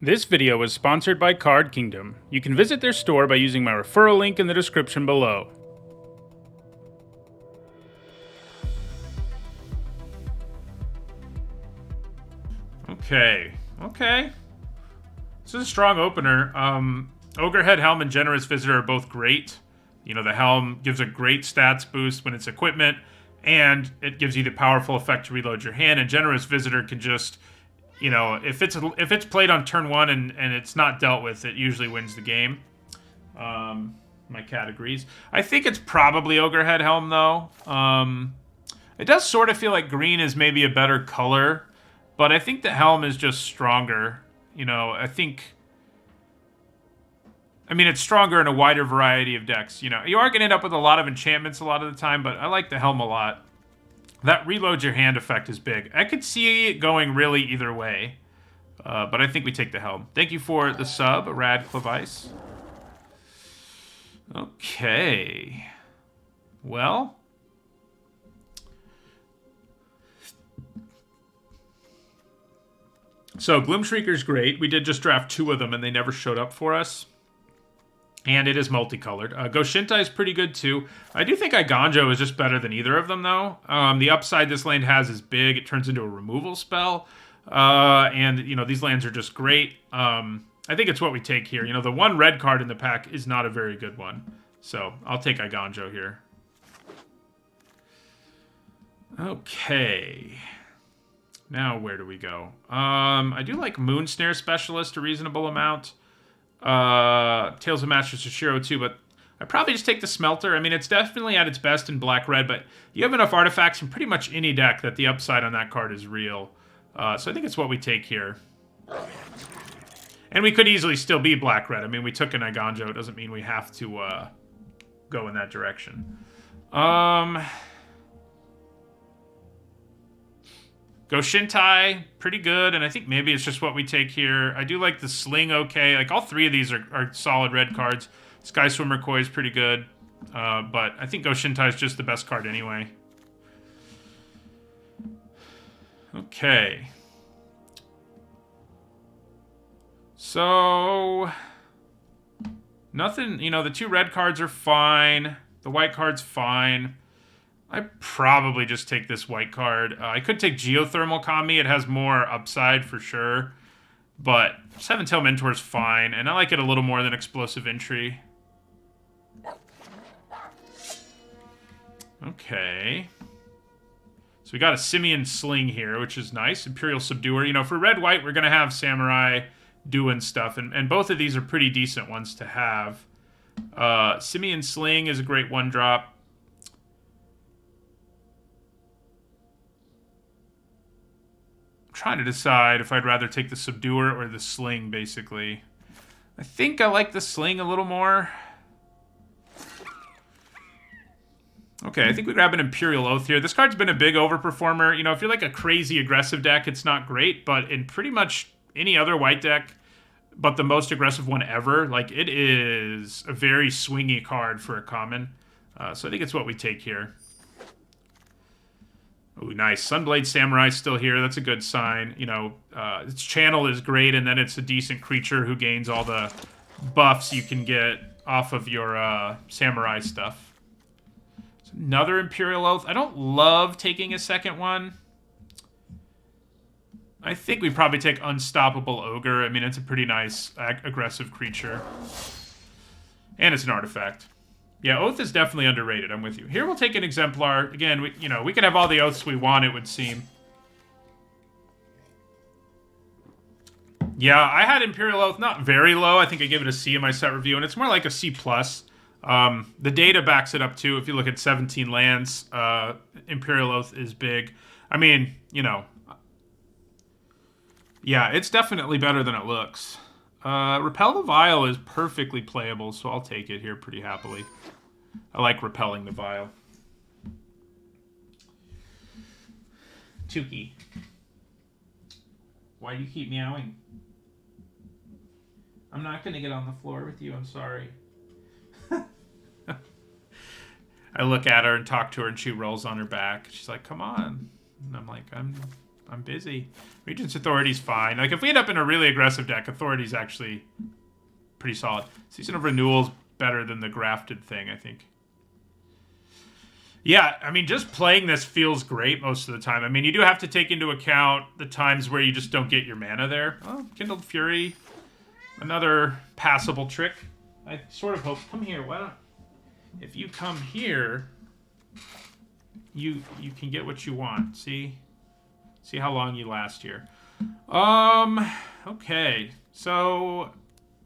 This video was sponsored by Card Kingdom. You can visit their store by using my referral link in the description below. Okay. This is a strong opener. Ogrehead Helm and Generous Visitor are both great. You know, the Helm gives a great stats boost when it's equipment, and it gives you the powerful effect to reload your hand, and Generous Visitor can just... You know, if it's played on turn one and it's not dealt with, it usually wins the game. My cat agrees. I think it's probably Ogrehead Helm, though. It does sort of feel like green is maybe a better color, but I think the Helm is just stronger. You know, I mean, it's stronger in a wider variety of decks. You know, you are going to end up with a lot of enchantments a lot of the time, but I like the Helm a lot. That reload your hand effect is big. I could see it going really either way, but I think we take the Helm. Thank you for the sub, Rad Clavice. Okay. Well. So, Gloomshrieker's great. We did just draft 2 of them, and they never showed up for us. And it is multicolored. Goshintai is pretty good, too. I do think Iganjo is just better than either of them, though. The upside this land has is big. It turns into a removal spell. And, you know, these lands are just great. I think it's what we take here. You know, the one red card in the pack is not a very good one. So, I'll take Iganjo here. Okay. Now, where do we go? I do like Moonsnare Specialist a reasonable amount. Tales of Master Shishiro too, but I'd probably just take the Smelter. I mean, it's definitely at its best in black-red, but you have enough artifacts in pretty much any deck that the upside on that card is real. So I think it's what we take here. And we could easily still be black-red. I mean, we took an Iganjo. It doesn't mean we have to go in that direction. Goshintai, pretty good, and I think maybe it's just what we take here. I do like the Sling okay. Like, all 3 of these are solid red cards. Sky Swimmer Koi is pretty good, but I think Goshintai is just the best card anyway. Okay. So... Nothing, you know, the 2 red cards are fine. The white card's fine. I'd probably just take this white card. I could take Geothermal Kami. It has more upside for sure. But Seven Tail Mentor's fine. And I like it a little more than Explosive Entry. Okay. So we got a Simian Sling here, which is nice. Imperial Subduer. You know, for red-white, we're going to have Samurai doing stuff. And both of these are pretty decent ones to have. Simian Sling is a great one-drop. Trying to decide if I'd rather take the Subduer or the Sling, basically. I think I like the Sling a little more. Okay, I think we grab an Imperial Oath here. This card's been a big overperformer. You know, if you're like a crazy aggressive deck, it's not great, but in pretty much any other white deck, but the most aggressive one ever, like, it is a very swingy card for a common. So I think it's what we take here. Ooh, nice. Sunblade Samurai still here. That's a good sign. You know, its channel is great, and then it's a decent creature who gains all the buffs you can get off of your Samurai stuff. So another Imperial Oath. I don't love taking a second one. I think we probably take Unstoppable Ogre. I mean, it's a pretty nice, aggressive creature. And it's an artifact. Yeah, Oath is definitely underrated. I'm with you. Here we'll take an Exemplar. Again, we can have all the Oaths we want, it would seem. Yeah, I had Imperial Oath not very low. I think I gave it a C in my set review, and it's more like a C+. The data backs it up, too. If you look at 17 lands, Imperial Oath is big. I mean, you know... Yeah, it's definitely better than it looks. Repel the Vial is perfectly playable, so I'll take it here pretty happily. I like repelling the Vial. Tuki. Why do you keep meowing? I'm not going to get on the floor with you, I'm sorry. I look at her and talk to her, and she rolls on her back. She's like, come on. And I'm like, I'm I'm busy. Regent's Authority's fine. Like, if we end up in a really aggressive deck, Authority's actually pretty solid. Season of Renewal's better than the grafted thing, I think. Yeah, I mean, just playing this feels great most of the time. I mean, you do have to take into account the times where you just don't get your mana there. Oh, Kindled Fury. Another passable trick. I sort of hope... Come here, why don't... If you come here, you can get what you want. See how long you last here. Okay. So,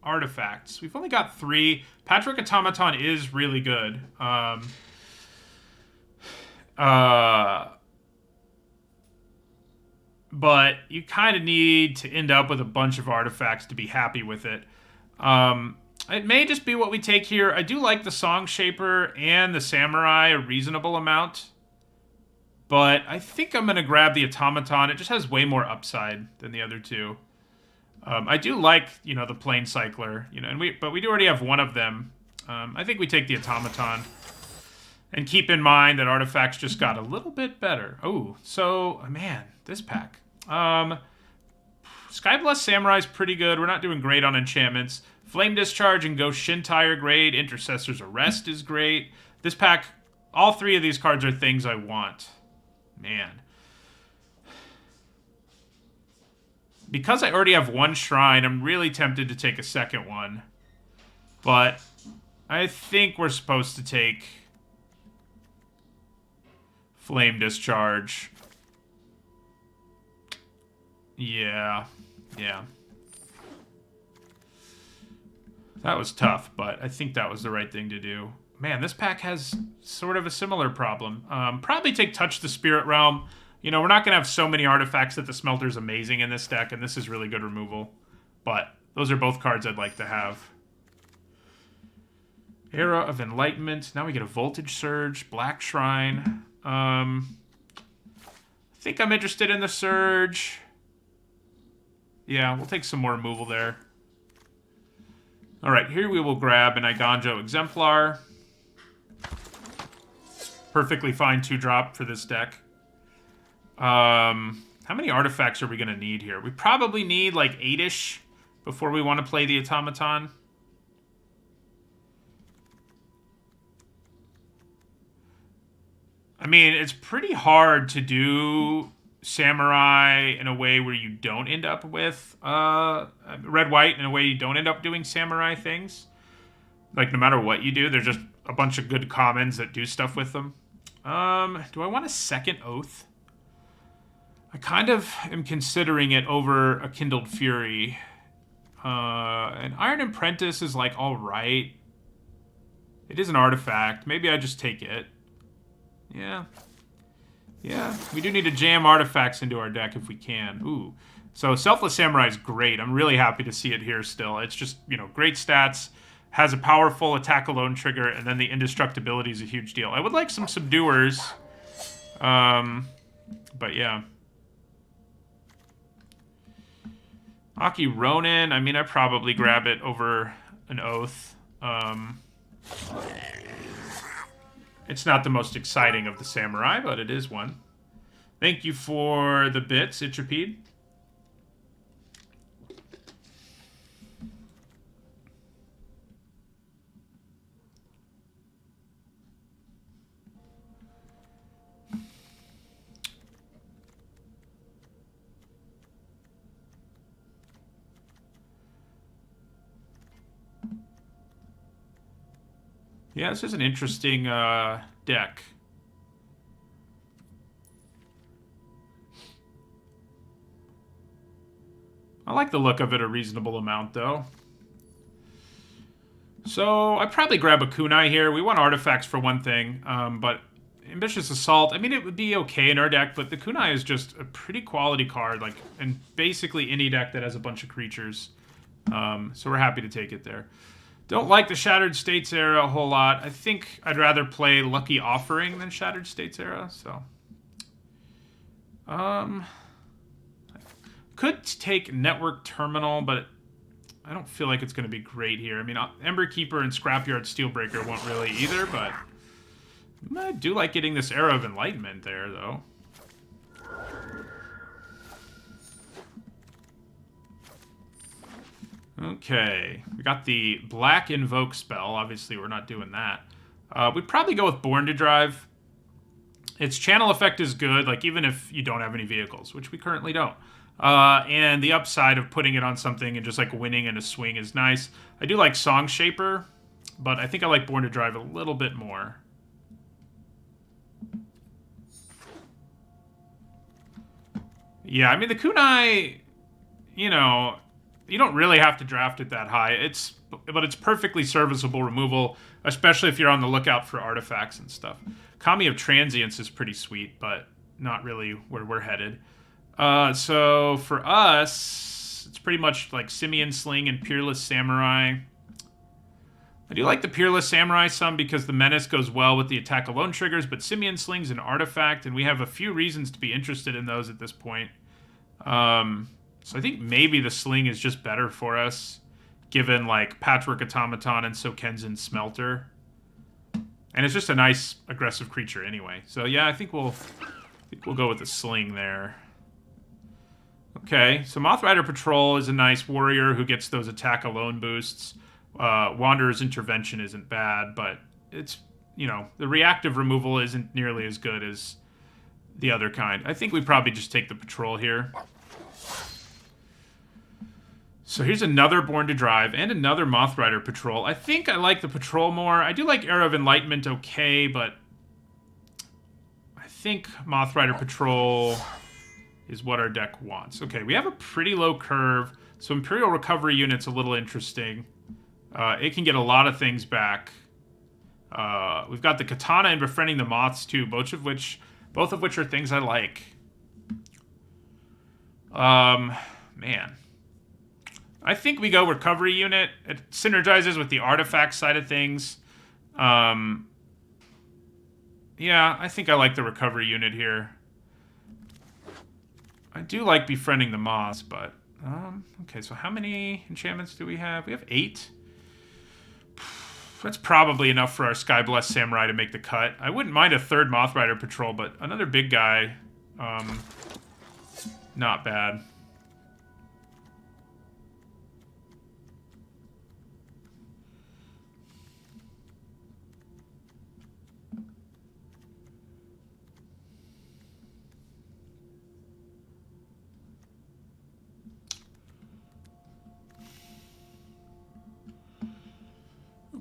artifacts. We've only got 3. Patchwork Automaton is really good. But you kind of need to end up with a bunch of artifacts to be happy with it. It may just be what we take here. I do like the Song Shaper and the Samurai a reasonable amount. But I think I'm going to grab the Automaton. It just has way more upside than the other two. I do like, the Plane Cycler, but we do already have one of them. I think we take the Automaton. And keep in mind that artifacts just got a little bit better. Oh, so, man, this pack. Skyblessed Samurai's pretty good. We're not doing great on enchantments. Flame Discharge and Ghost Shintai are great. Intercessor's Arrest is great. This pack, all 3 of these cards are things I want. Man. Because I already have 1 Shrine, I'm really tempted to take a second one. But I think we're supposed to take Flame Discharge. Yeah. That was tough, but I think that was the right thing to do. Man, this pack has sort of a similar problem. Probably take Touch the Spirit Realm. We're not going to have so many artifacts that the Smelter's amazing in this deck, and this is really good removal. But those are both cards I'd like to have. Era of Enlightenment. Now we get a Voltage Surge, Black Shrine. I think I'm interested in the Surge. Yeah, we'll take some more removal there. Alright, here we will grab an Iganjo Exemplar. Perfectly fine 2-drop for this deck. How many artifacts are we going to need here? We probably need like 8-ish before we want to play the Automaton. I mean, it's pretty hard to do Samurai in a way where you don't end up with red-white in a way you don't end up doing Samurai things. Like, no matter what you do, there's just a bunch of good commons that do stuff with them. Do I want a second Oath? I kind of am considering it over a Kindled Fury. An Iron Apprentice is, like, alright. It is an artifact. Maybe I just take it. Yeah. Yeah, we do need to jam artifacts into our deck if we can. Ooh. So Selfless Samurai is great. I'm really happy to see it here still. It's just, great stats. Has a powerful attack alone trigger, and then the indestructibility is a huge deal. I would like some Subduers. But yeah. Aki Ronin. I mean, I probably grab it over an Oath. It's not the most exciting of the Samurai, but it is one. Thank you for the bits, Itrapede. Yeah, this is an interesting deck. I like the look of it a reasonable amount, though. So, I'd probably grab a Kunai here. We want artifacts for one thing, but Ambitious Assault, I mean, it would be okay in our deck, but the Kunai is just a pretty quality card, like, in basically any deck that has a bunch of creatures. So we're happy to take it there. Don't like the Shattered States era a whole lot. I think I'd rather play Lucky Offering than Shattered States era, so. Could take Network Terminal, but I don't feel like it's going to be great here. I mean, Ember Keeper and Scrapyard Steelbreaker won't really either, but I do like getting this Era of Enlightenment there, though. Okay, we got the Black Invoke spell. Obviously, we're not doing that. We'd probably go with Born to Drive. Its channel effect is good, like even if you don't have any vehicles, which we currently don't. And the upside of putting it on something and just like winning in a swing is nice. I do like Song Shaper, but I think I like Born to Drive a little bit more. Yeah, I mean, the Kunai, you know, you don't really have to draft it that high. But it's perfectly serviceable removal, especially if you're on the lookout for artifacts and stuff. Kami of Transience is pretty sweet, but not really where we're headed. So for us, it's pretty much like Simian Sling and Peerless Samurai. I do like the Peerless Samurai some because the Menace goes well with the attack alone triggers, but Simian Sling's an artifact, and we have a few reasons to be interested in those at this point. So I think maybe the Sling is just better for us, given like Patchwork Automaton and Sokenzen Smelter. And it's just a nice aggressive creature anyway. So yeah, I think we'll go with the Sling there. Okay, so Mothrider Patrol is a nice warrior who gets those attack alone boosts. Wanderer's Intervention isn't bad, but it's, you know, the reactive removal isn't nearly as good as the other kind. I think we probably just take the Patrol here. So here's another Born to Drive and another Mothrider Patrol. I think I like the Patrol more. I do like Era of Enlightenment okay, but I think Mothrider Patrol is what our deck wants. Okay, we have a pretty low curve, so Imperial Recovery Unit's a little interesting. It can get a lot of things back. We've got the Katana and Befriending the Moths too, both of which are things I like. Man. I think we go Recovery Unit. It synergizes with the artifact side of things. Yeah, I think I like the Recovery Unit here. I do like Befriending the Moths, but... okay, so how many enchantments do we have? We have 8. That's probably enough for our Skyblessed Samurai to make the cut. I wouldn't mind a third Mothrider Patrol, but another big guy, not bad.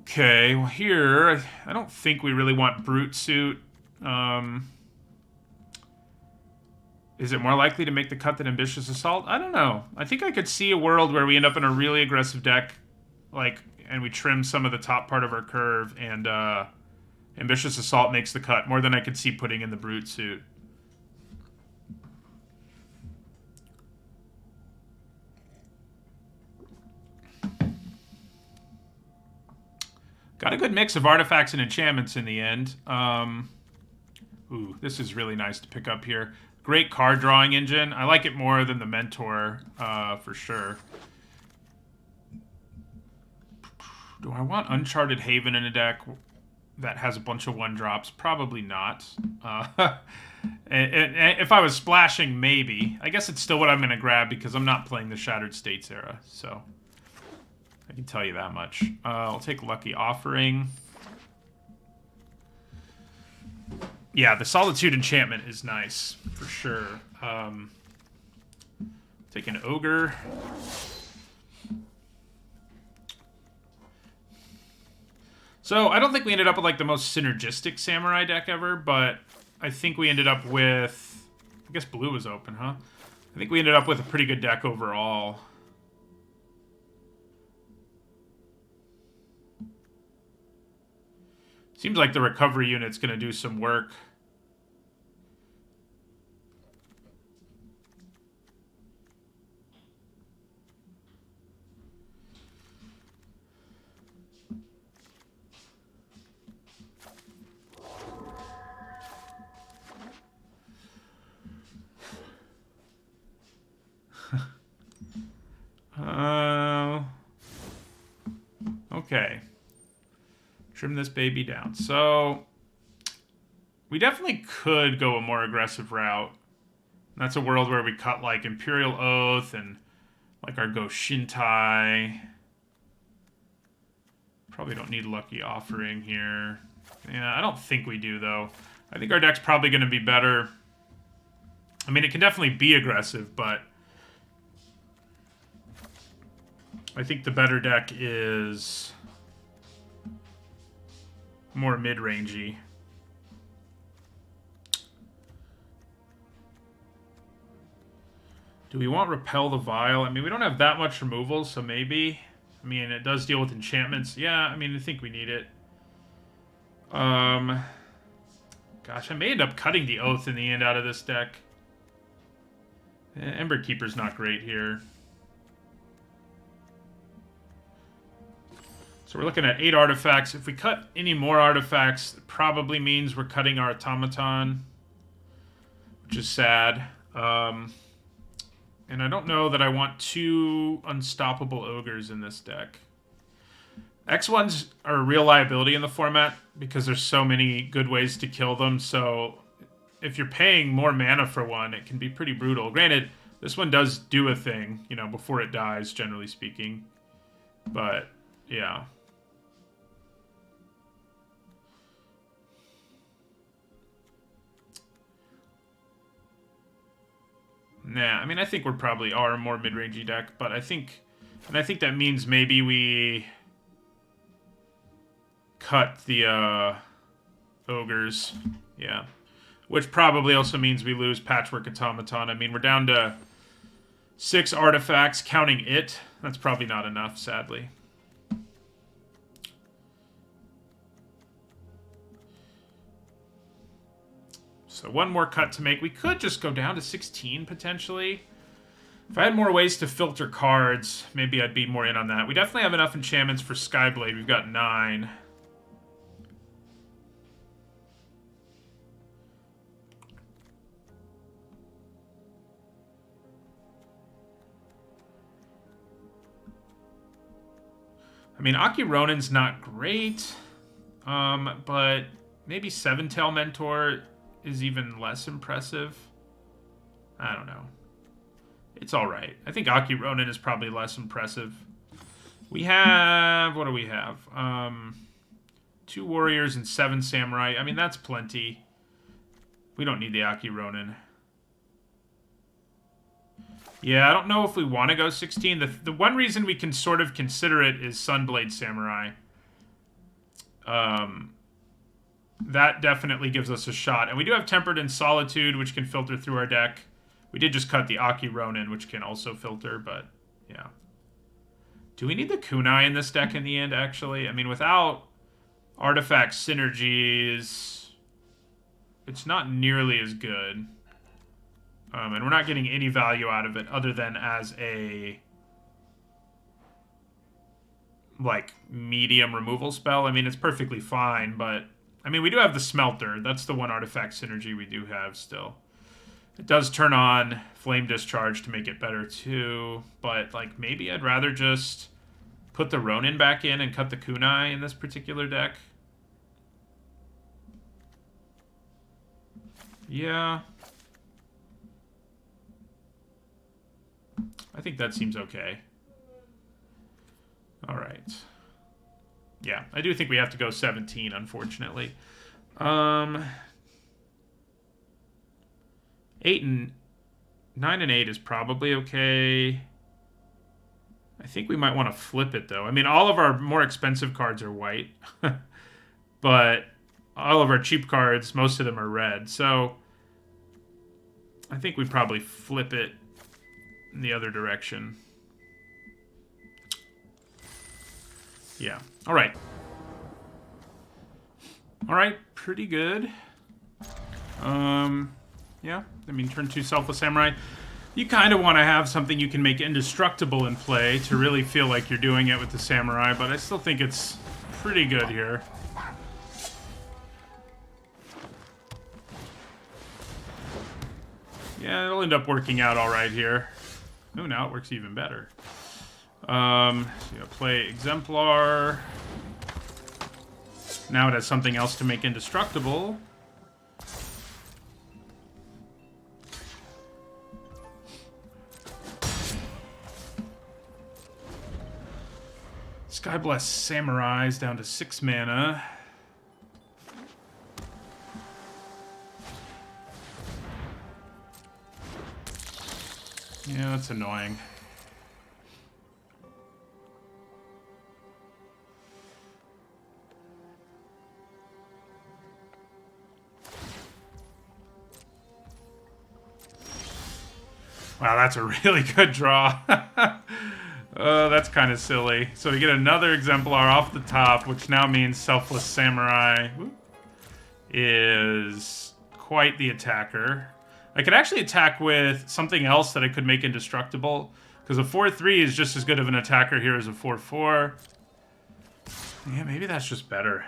Okay, well here, I don't think we really want Brute Suit. Is it more likely to make the cut than Ambitious Assault? I don't know. I think I could see a world where we end up in a really aggressive deck, like, and we trim some of the top part of our curve, and Ambitious Assault makes the cut, more than I could see putting in the Brute Suit. Got a good mix of artifacts and enchantments in the end. Ooh, this is really nice to pick up here. Great card drawing engine. I like it more than the Mentor, for sure. Do I want Uncharted Haven in a deck that has a bunch of 1-drops? Probably not. And if I was splashing, maybe. I guess it's still what I'm going to grab because I'm not playing the Shattered States era, so... I can tell you that much. I'll take Lucky Offering. Yeah, the Solitude Enchantment is nice, for sure. Take an Ogre. So, I don't think we ended up with, like, the most synergistic Samurai deck ever, but I think we ended up with... I guess blue was open, huh? I think we ended up with a pretty good deck overall. Seems like the Recovery Unit's going to do some work. Okay. Trim this baby down. So, we definitely could go a more aggressive route. And that's a world where we cut, like, Imperial Oath and, like, our Go Shintai. Probably don't need Lucky Offering here. Yeah, I don't think we do, though. I think our deck's probably going to be better. I mean, it can definitely be aggressive, but I think the better deck is more mid-rangey. Do we want Repel the Vial? I mean, we don't have that much removal, so maybe. I mean, it does deal with enchantments. Yeah, I mean, I think we need it. Gosh, I may end up cutting the Oath in the end out of this deck. Ember Keeper's not great here. So we're looking at 8 artifacts. If we cut any more artifacts, it probably means we're cutting our Automaton, which is sad. And I don't know that I want 2 Unstoppable Ogres in this deck. X1s are a real liability in the format because there's so many good ways to kill them. So if you're paying more mana for one, it can be pretty brutal. Granted, this one does do a thing, you know, before it dies, generally speaking. But, yeah. Nah, I mean, I think we're probably are a more mid-rangey deck, but I think that means maybe we cut the ogres, yeah, which probably also means we lose Patchwork Automaton. I mean, we're down to 6 artifacts, counting it. That's probably not enough, sadly. So one more cut to make. We could just go down to 16, potentially. If I had more ways to filter cards, maybe I'd be more in on that. We definitely have enough enchantments for Skyblade. We've got 9. I mean, Aki Ronin's not great, but maybe Seven Tail Mentor is even less impressive. I don't know. It's all right. I think Aki Ronin is probably less impressive. We have... What do we have? 2 Warriors and 7 Samurai. I mean, that's plenty. We don't need the Aki Ronin. Yeah, I don't know if we want to go 16. The one reason we can sort of consider it is Sunblade Samurai. That definitely gives us a shot. And we do have Tempered in Solitude, which can filter through our deck. We did just cut the Aki Ronin, which can also filter, but yeah. Do we need the Kunai in this deck in the end, actually? I mean, without artifact synergies, it's not nearly as good. And we're not getting any value out of it other than as a, like, medium removal spell. I mean, it's perfectly fine, but I mean, we do have the Smelter. That's the one artifact synergy we do have still. It does turn on Flame Discharge to make it better too, but like maybe I'd rather just put the Ronin back in and cut the Kunai in this particular deck. Yeah. I think that seems okay. All right. Yeah, I do think we have to go 17, unfortunately. 8 and 9 and 8 is probably okay. I think we might want to flip it, though. I mean, all of our more expensive cards are white. But all of our cheap cards, most of them are red. So I think we probably flip it in the other direction. Yeah. All right. All right. Pretty good. Yeah. I mean, turn 2 Selfless Samurai. You kind of want to have something you can make indestructible in play to really feel like you're doing it with the Samurai, but I still think it's pretty good here. Yeah, it'll end up working out all right here. Oh, now it works even better. So you play Exemplar. Now it has something else to make indestructible. Skyblessed Samurai's down to 6 mana. Yeah, that's annoying. Wow, that's a really good draw. That's kind of silly. So we get another Exemplar off the top, which now means Selfless Samurai is quite the attacker. I could actually attack with something else that I could make indestructible, because a 4/3 is just as good of an attacker here as a 4/4. Yeah, maybe that's just better.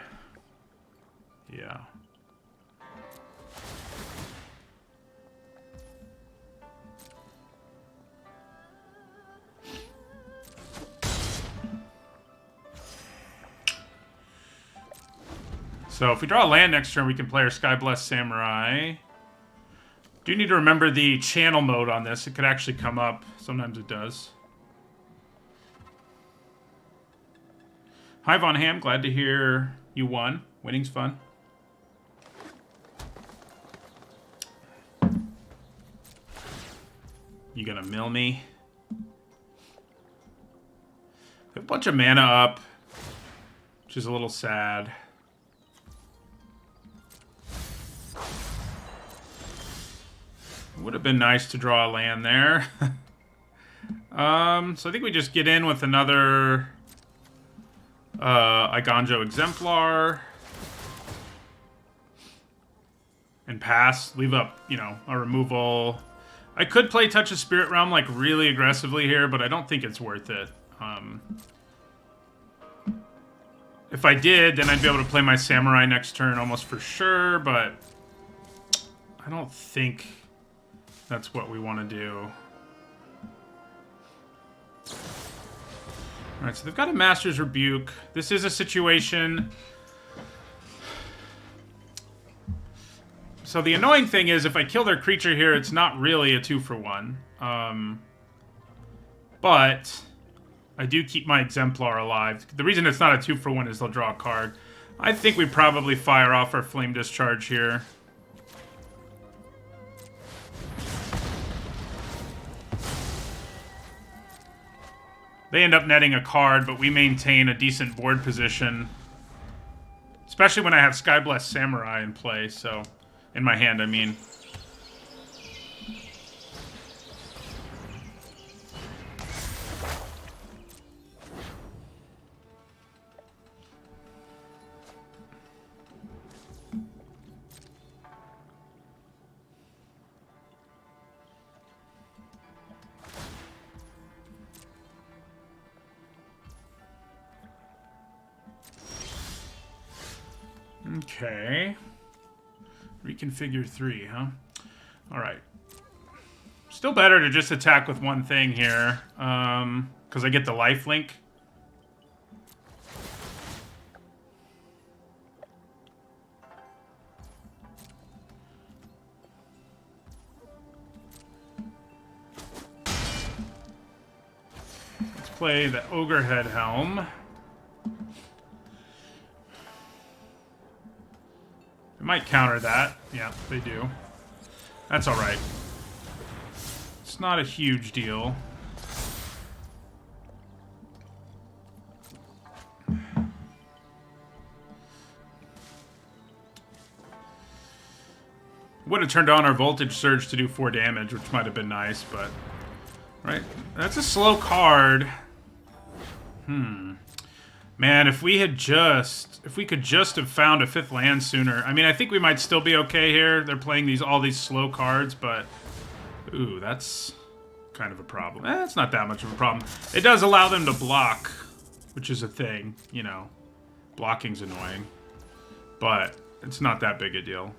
Yeah. So if we draw a land next turn, we can play our Skyblessed Samurai. Do need to remember the channel mode on this. It could actually come up. Sometimes it does. Hi, Von Ham. Glad to hear you won. Winning's fun. You gonna mill me? A bunch of mana up, which is a little sad. Would have been nice to draw a land there. So I think we just get in with another Iganjo Exemplar. And pass. Leave up, you know, a removal. I could play Touch of Spirit Realm like really aggressively here, but I don't think it's worth it. If I did, then I'd be able to play my Samurai next turn almost for sure, but I don't think that's what we want to do. Alright, so they've got a Master's Rebuke. This is a situation. So the annoying thing is, if I kill their creature here, it's not really a 2-for-1. But I do keep my Exemplar alive. The reason it's not a 2-for-1 is they'll draw a card. I think we probably fire off our Flame Discharge here. They end up netting a card, but we maintain a decent board position. Especially when I have Skyblessed Samurai in play, so... in my hand, I mean. Okay. Reconfigure 3, huh? Alright. Still better to just attack with one thing here. Because I get the lifelink. Let's play the Ogrehead Helm. Might counter that. Yeah, they do. That's alright. It's not a huge deal. Would have turned on our Voltage Surge to do 4 damage, which might have been nice, but... right? That's a slow card. Man, if we could just have found a 5th land sooner. I mean, I think we might still be okay here. They're playing all these slow cards, but... ooh, that's kind of a problem. It's not that much of a problem. It does allow them to block, which is a thing, you know. Blocking's annoying. But it's not that big a deal.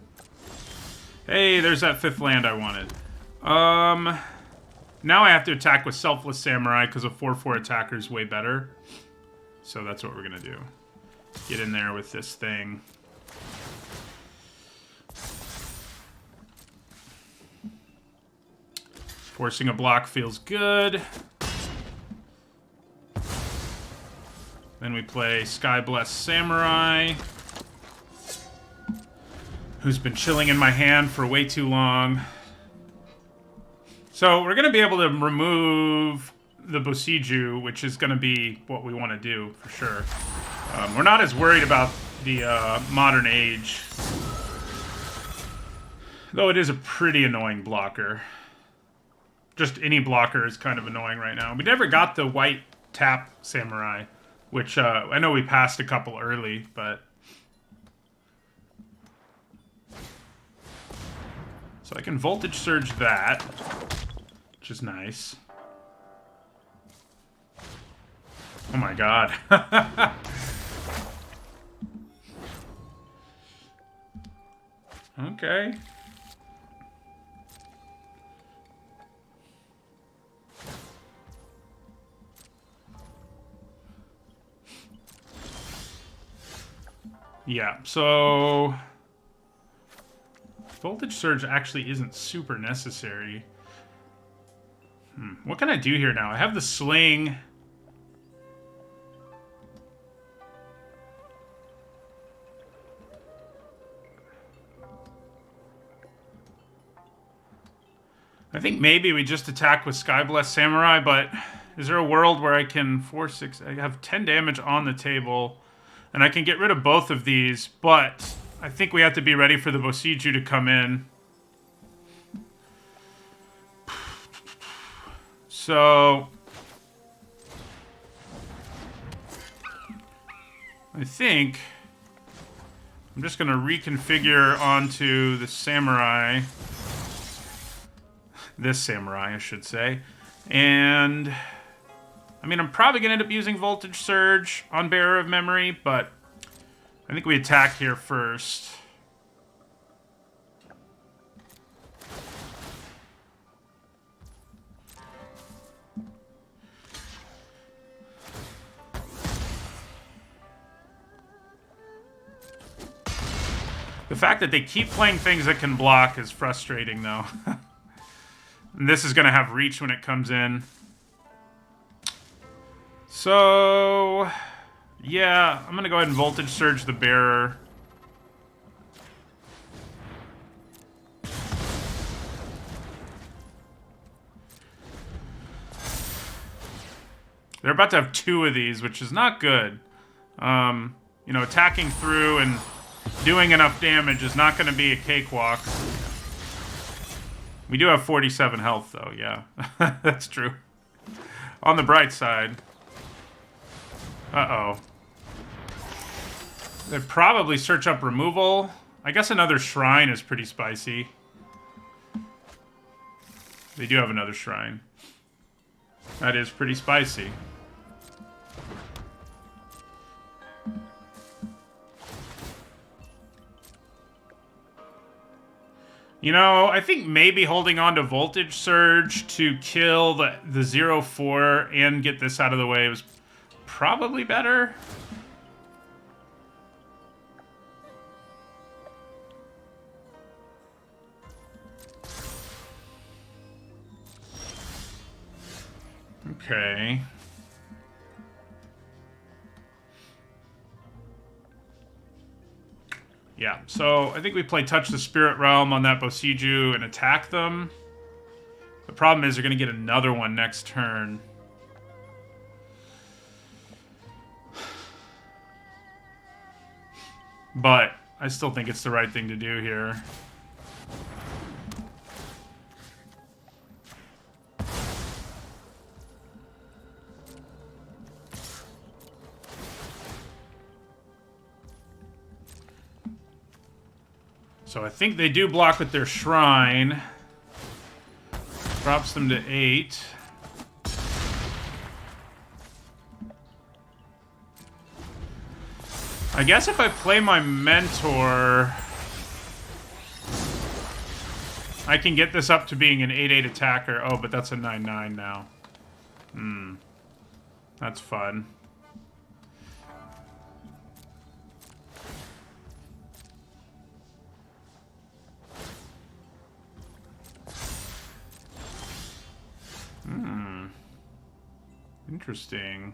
Hey, there's that 5th land I wanted. Now I have to attack with Selfless Samurai, because a 4/4 attacker is way better. So that's what we're going to do. Get in there with this thing. Forcing a block feels good. Then we play Skyblessed Samurai, who's been chilling in my hand for way too long. So we're going to be able to remove the Bosiju, which is going to be what we want to do, for sure. We're not as worried about the Modern Age, though it is a pretty annoying blocker. Just any blocker is kind of annoying right now. We never got the white tap Samurai, which I know we passed a couple early, but... So I can Voltage Surge that, which is nice. Oh my god. Okay. Yeah, so... Voltage Surge actually isn't super necessary. What can I do here now? I have the Sling. I think maybe we just attack with Skyblessed Samurai, but is there a world where I can 4-6... I have 10 damage on the table, and I can get rid of both of these, but I think we have to be ready for the Bosiju to come in. So... I think I'm just going to reconfigure onto the Samurai... This Samurai, I should say. And... I mean, I'm probably going to end up using Voltage Surge on Bearer of Memory, but... I think we attack here first. The fact that they keep playing things that can block is frustrating, though. And this is going to have reach when it comes in. So, yeah, I'm going to go ahead and Voltage Surge the Bearer. They're about to have 2 of these, which is not good. You know, attacking through and doing enough damage is not going to be a cakewalk. We do have 47 health, though, yeah. That's true. On the bright side. Uh-oh. They'd probably search up removal. I guess another shrine is pretty spicy. They do have another shrine. That is pretty spicy. You know, I think maybe holding on to Voltage Surge to kill the 0-4 and get this out of the way was probably better. Okay. Yeah, so I think we play Touch the Spirit Realm on that Bosiju and attack them. The problem is they're going to get another one next turn. But I still think it's the right thing to do here. So I think they do block with their Shrine. Drops them to 8. I guess if I play my Mentor, I can get this up to being an 8-8 attacker. Oh, but that's a 9-9 now. That's fun. Interesting.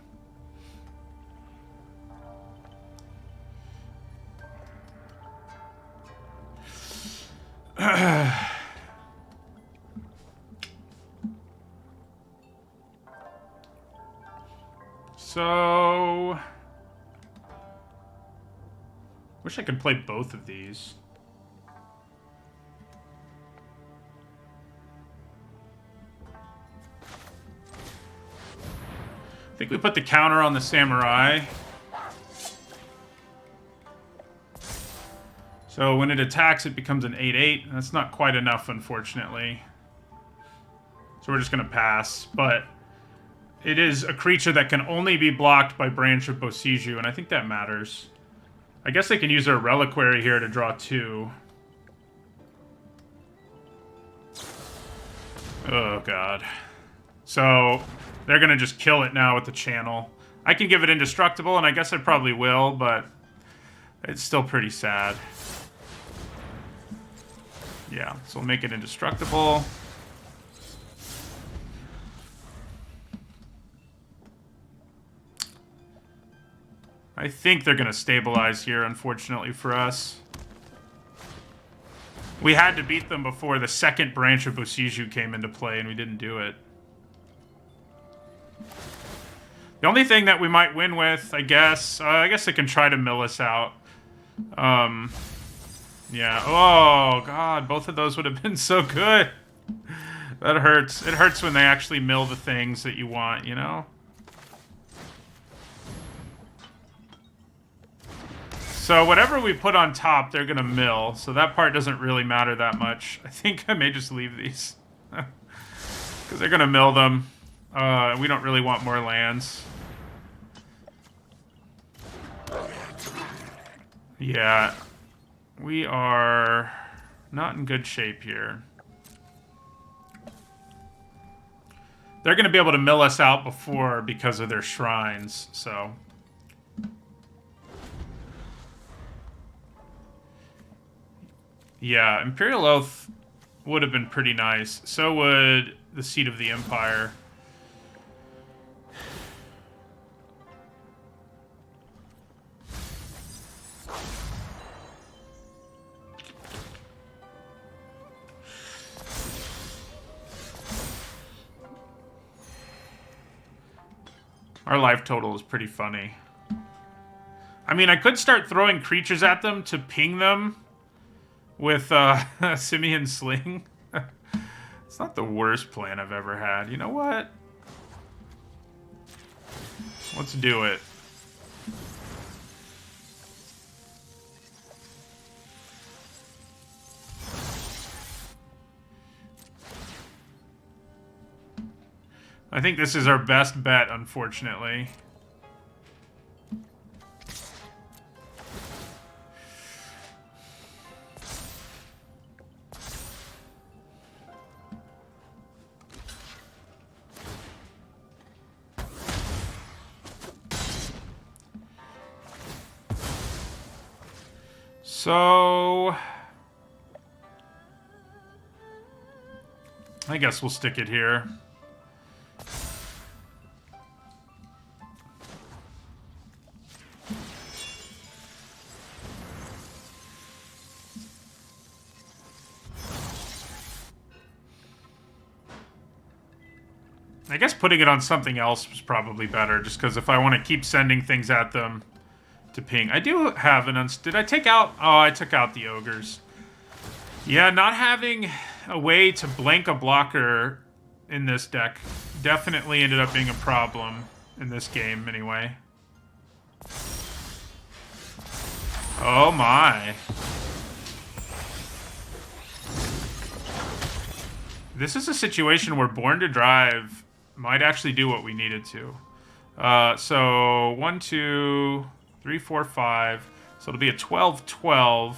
So... wish I could play both of these. I think we put the counter on the samurai. So when it attacks, it becomes an 8/8. That's not quite enough, unfortunately. So we're just going to pass. But it is a creature that can only be blocked by Branch of Bosiju, and I think that matters. I guess they can use their Reliquary here to draw 2. Oh, God. So they're going to just kill it now with the channel. I can give it Indestructible, and I guess I probably will, but it's still pretty sad. Yeah, so we'll make it Indestructible. I think they're going to stabilize here, unfortunately for us. We had to beat them before the second Branch of Bosiju came into play, and we didn't do it. The only thing that we might win with, I guess they can try to mill us out. Yeah. Oh, God, both of those would have been so good. That hurts. It hurts when they actually mill the things that you want, you know? So whatever we put on top, they're going to mill. So that part doesn't really matter that much. I think I may just leave these. Because they're going to mill them. We don't really want more lands. Yeah. We are not in good shape here. They're going to be able to mill us out before because of their shrines, so... yeah, Imperial Oath would have been pretty nice. So would the Seat of the Empire. Our life total is pretty funny. I mean, I could start throwing creatures at them to ping them with Simian Sling. It's not the worst plan I've ever had. You know what? Let's do it. I think this is our best bet, unfortunately. So... I guess we'll stick it here. I guess putting it on something else was probably better, just because if I want to keep sending things at them to ping. I do have an... did I take out... oh, I took out the ogres. Yeah, not having a way to blank a blocker in this deck definitely ended up being a problem in this game, anyway. Oh, my. This is a situation where Born to Drive might actually do what we needed to. So 1, 2, 3, 4, 5. So it'll be a 12-12.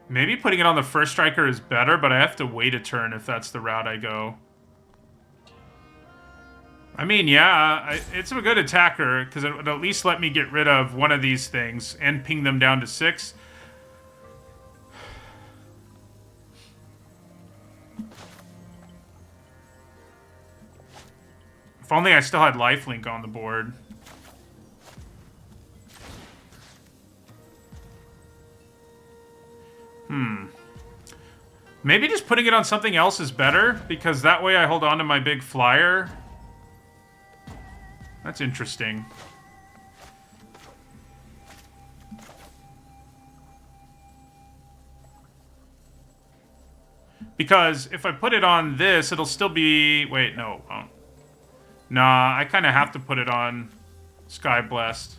Maybe putting it on the first striker is better, but I have to wait a turn if that's the route I go. I mean, yeah, it's a good attacker, because it would at least let me get rid of one of these things and ping them down to 6. If only I still had lifelink on the board. Maybe just putting it on something else is better, because that way I hold on to my big flyer. That's interesting. Because if I put it on this, it'll still be... Wait, no. Nah, I kind of have to put it on Sky Blessed.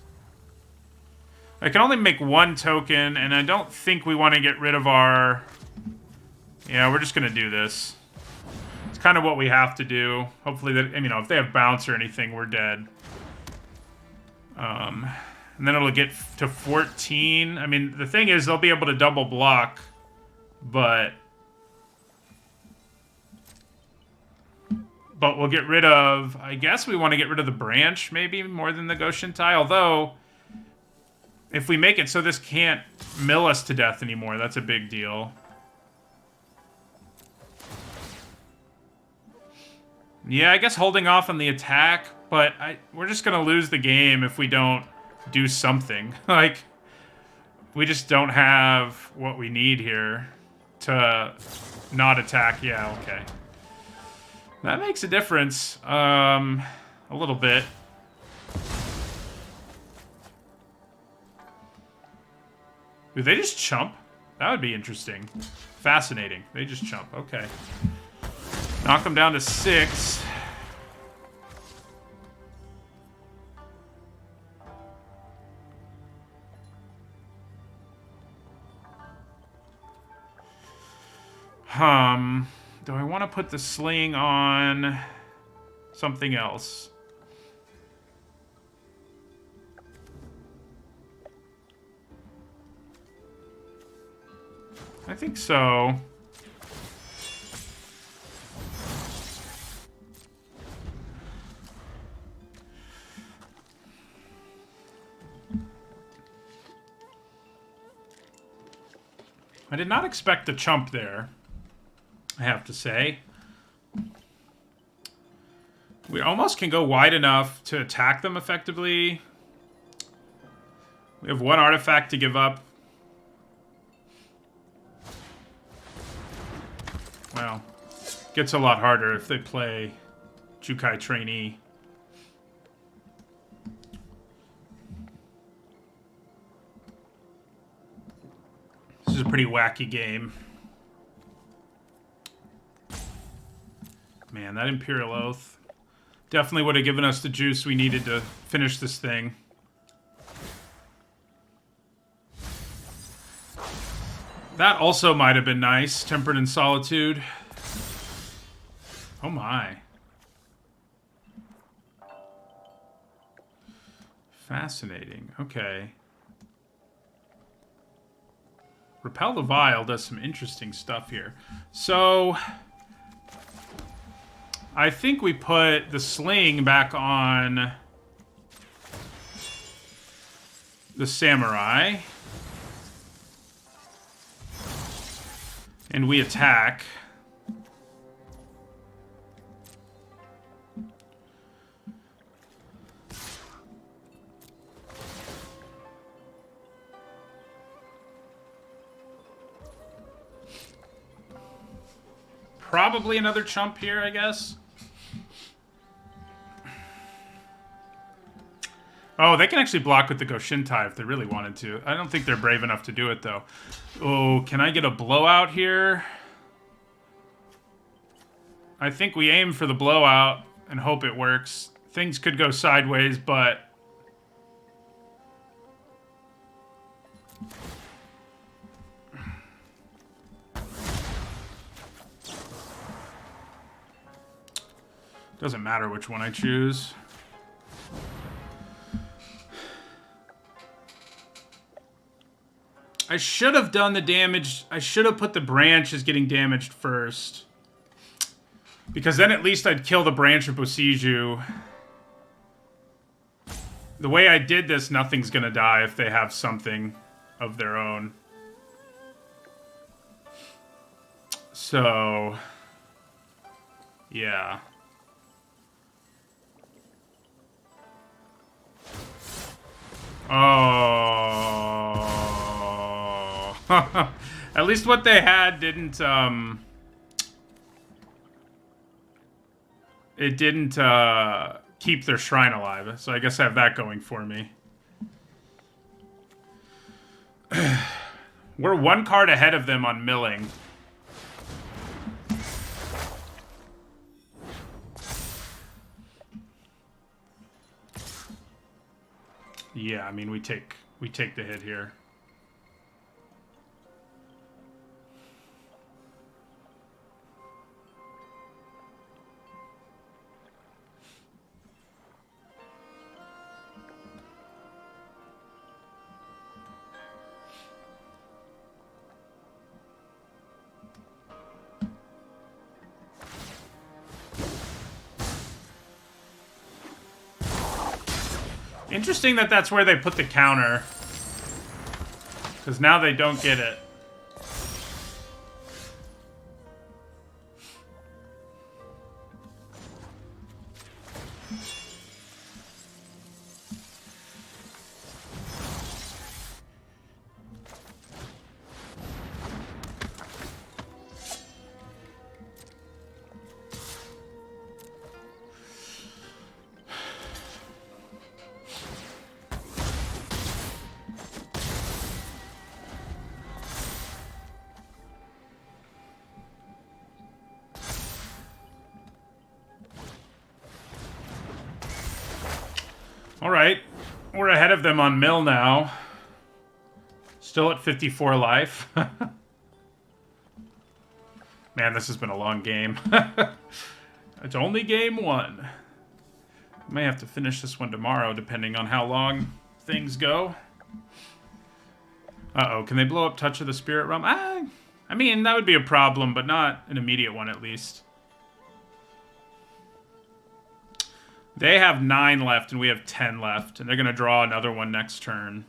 I can only make one token, and I don't think we want to get rid of our... Yeah, we're just going to do this. It's kind of what we have to do. Hopefully, that, you know, if they have bounce or anything, we're dead. And then it'll get to 14. I mean, the thing is, they'll be able to double block, but we'll get rid of... I guess we want to get rid of the branch, maybe, more than the Goshintai. Although, if we make it so this can't mill us to death anymore, that's a big deal. Yeah, I guess holding off on the attack, but we're just going to lose the game if we don't do something. Like, we just don't have what we need here to not attack. Yeah, okay. That makes a difference. A little bit. Do they just chump? That would be interesting. Fascinating. They just chump. Okay. Knock them down to 6. Do I want to put the sling on something else? I think so. I did not expect a chump there, I have to say. We almost can go wide enough to attack them effectively. We have one artifact to give up. Well, gets a lot harder if they play Jukai Trainee. This is a pretty wacky game. Man, that Imperial Oath definitely would have given us the juice we needed to finish this thing. That also might have been nice. Tempered in Solitude. Oh my. Fascinating. Okay. Repel the Vile does some interesting stuff here. So, I think we put the sling back on the Samurai. And we attack. Probably another chump here, I guess. Oh, they can actually block with the Goshintai if they really wanted to. I don't think they're brave enough to do it, though. Oh, can I get a blowout here? I think we aim for the blowout and hope it works. Things could go sideways, but... doesn't matter which one I choose. I should have done the damage. I should have put the branch as getting damaged first. Because then at least I'd kill the branch of Bosiju. The way I did this, nothing's gonna die if they have something of their own. So... yeah. Oh. At least what they had didn't, it didn't, keep their shrine alive. So I guess I have that going for me. We're one card ahead of them on milling. Yeah, I mean, we take the hit here. Interesting that that's where they put the counter. Because now they don't get it. Alright, we're ahead of them on mill now. Still at 54 life. Man, this has been a long game. It's only game one. May have to finish this one tomorrow, depending on how long things go. Uh-oh, can they blow up Touch of the Spirit Realm? I mean, that would be a problem, but not an immediate one, at least. They have 9 left, and we have 10 left, and they're going to draw another one next turn.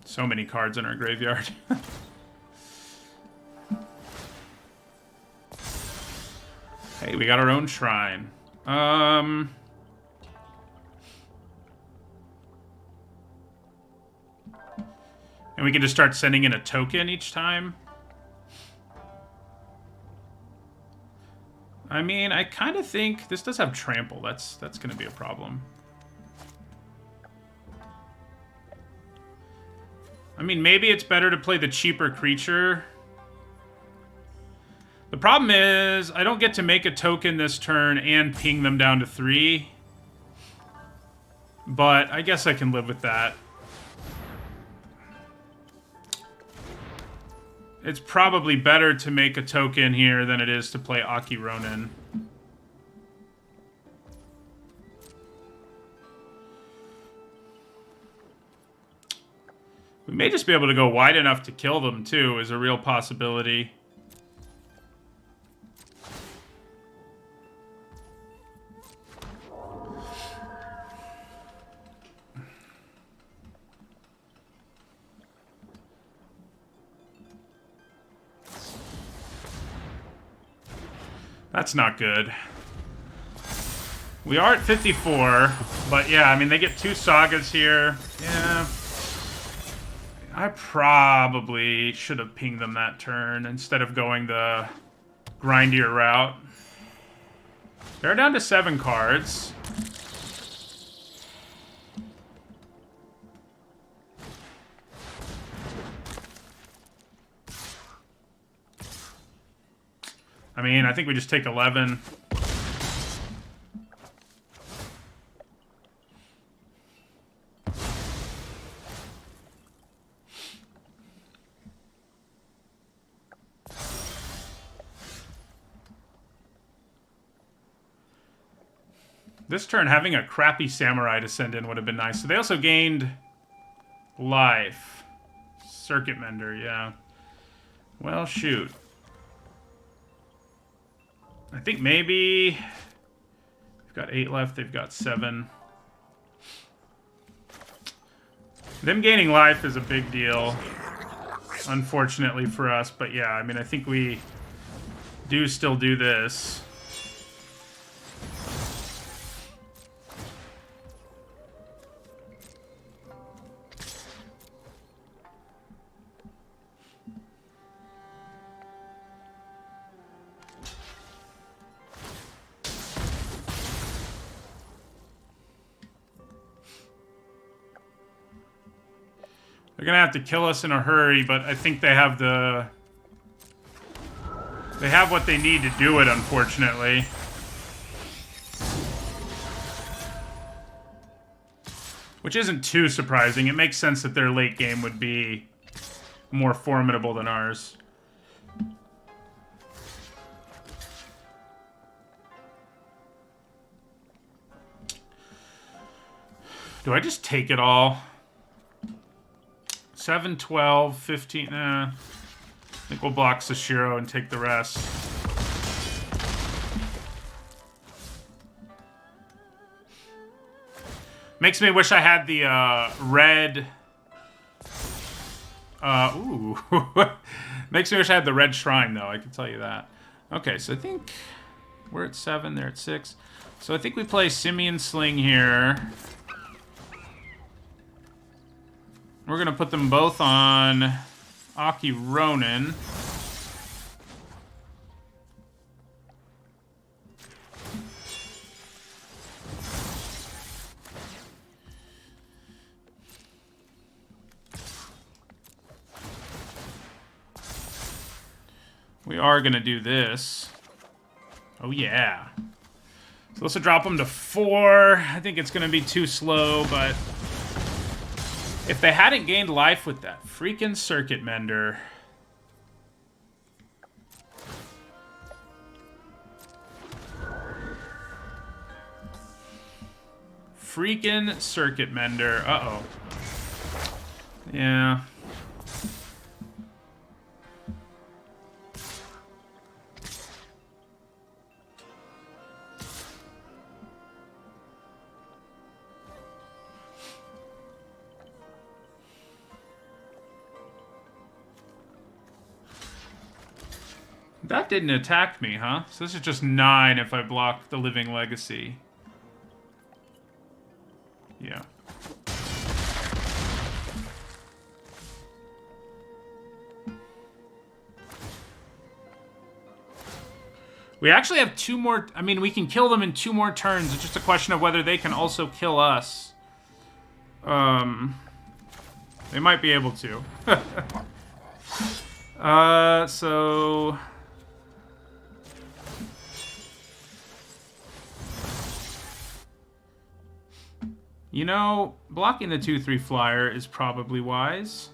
So many cards in our graveyard. Hey, we got our own shrine. And we can just start sending in a token each time. I mean, I kind of think this does have trample. That's going to be a problem. I mean, maybe it's better to play the cheaper creature. The problem is I don't get to make a token this turn and ping them down to 3. But I guess I can live with that. It's probably better to make a token here than it is to play Aki Ronin. We may just be able to go wide enough to kill them, too, is a real possibility. That's not good. We are at 54, but yeah, I mean, they get 2 sagas here. Yeah. I probably should have pinged them that turn instead of going the grindier route. They're down to 7 cards. I mean, I think we just take 11. This turn, having a crappy samurai to send in would have been nice. So they also gained life. Circuit Mender, yeah. Well, shoot. I think maybe we've got 8 left. They've got 7. Them gaining life is a big deal. unfortunately for us. But yeah, I mean, I think we do still do this. They're gonna have to kill us in a hurry, but I think they have the... They have what they need to do it, unfortunately. Which isn't too surprising. It makes sense that their late game would be more formidable than ours. Do I just take it all? 7, 12, 15, I think we'll block Sashiro and take the rest. Makes me wish I had the red... ooh. Makes me wish I had the red shrine, though, I can tell you that. Okay, so I think we're at 7, they're at 6. So I think we play Simian Sling here. We're going to put them both on Aki Ronin. We are going to do this. Oh, yeah. So let's drop them to 4. I think it's going to be too slow, but... If they hadn't gained life with that freaking Circuit Mender... Freaking Circuit Mender. Uh-oh. Yeah. That didn't attack me, huh? So this is just 9 if I block the Living Legacy. Yeah. We actually have 2 more... I mean, we can kill them in 2 more turns. It's just a question of whether they can also kill us. They might be able to. So... You know, blocking the 2/3 flyer is probably wise.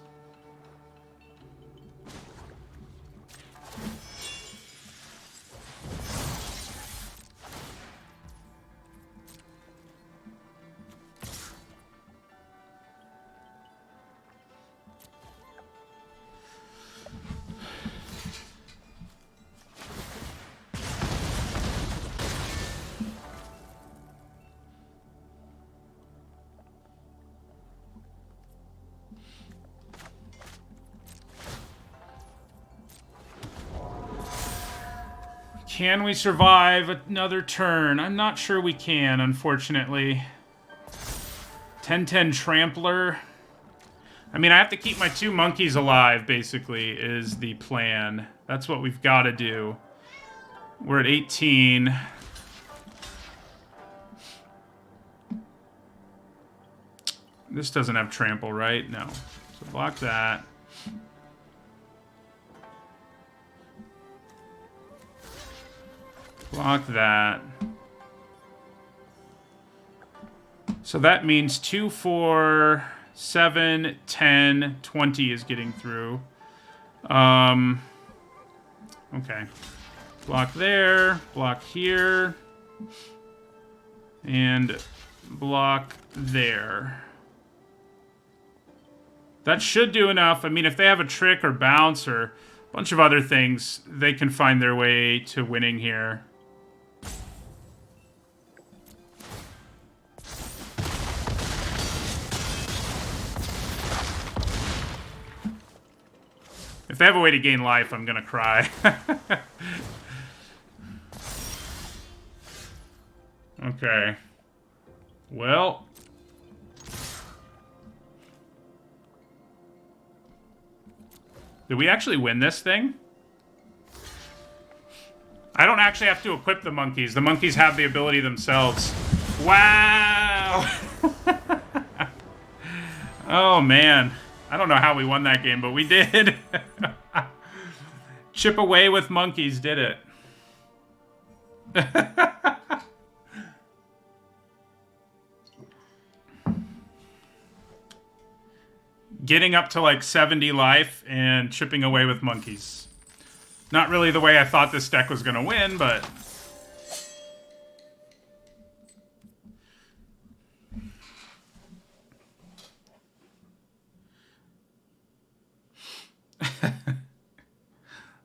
Can we survive another turn? I'm not sure we can, unfortunately. 10-10 Trampler. I mean, I have to keep my 2 monkeys alive, basically, is the plan. That's what we've got to do. We're at 18. This doesn't have trample, right? No. So block that. Block that. So that means 2, 4, 7, 10, 20 is getting through. Okay. Block there, block here, and block there. That should do enough. I mean, if they have a trick or bounce or a bunch of other things, they can find their way to winning here. If they have a way to gain life, I'm gonna cry. Okay. Well. Did we actually win this thing? I don't actually have to equip the monkeys. The monkeys have the ability themselves. Wow! Oh, man. I don't know how we won that game, but we did. Chip away with monkeys did it. Getting up to like 70 life and chipping away with monkeys. Not really the way I thought this deck was going to win, but...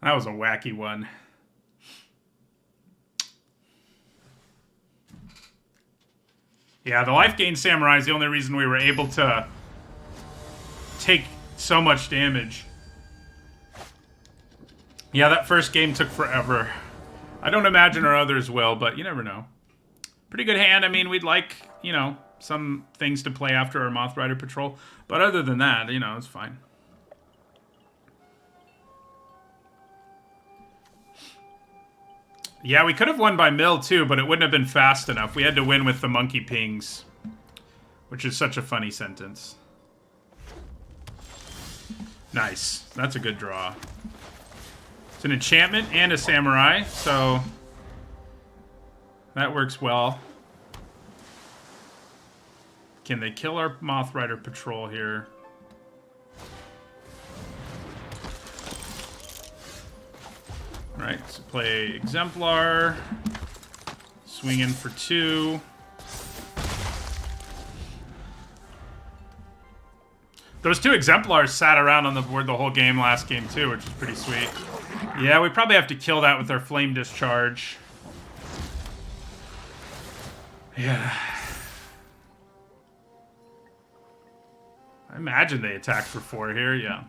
That was a wacky one. Yeah, the life gain samurai is the only reason we were able to take so much damage. Yeah, that first game took forever. I don't imagine our others will, but you never know. Pretty good hand. I mean, we'd like, you know, some things to play after our Moth Rider Patrol. But other than that, you know, it's fine. Yeah, we could have won by mill too, but it wouldn't have been fast enough. We had to win with the monkey pings, which is such a funny sentence. Nice. That's a good draw. It's an enchantment and a samurai, so that works well. Can they kill our Moth Rider Patrol here? Alright, so play Exemplar. Swing in for 2. Those 2 Exemplars sat around on the board the whole game last game too, which is pretty sweet. Yeah, we probably have to kill that with our Flame Discharge. Yeah. I imagine they attack for 4 here, yeah.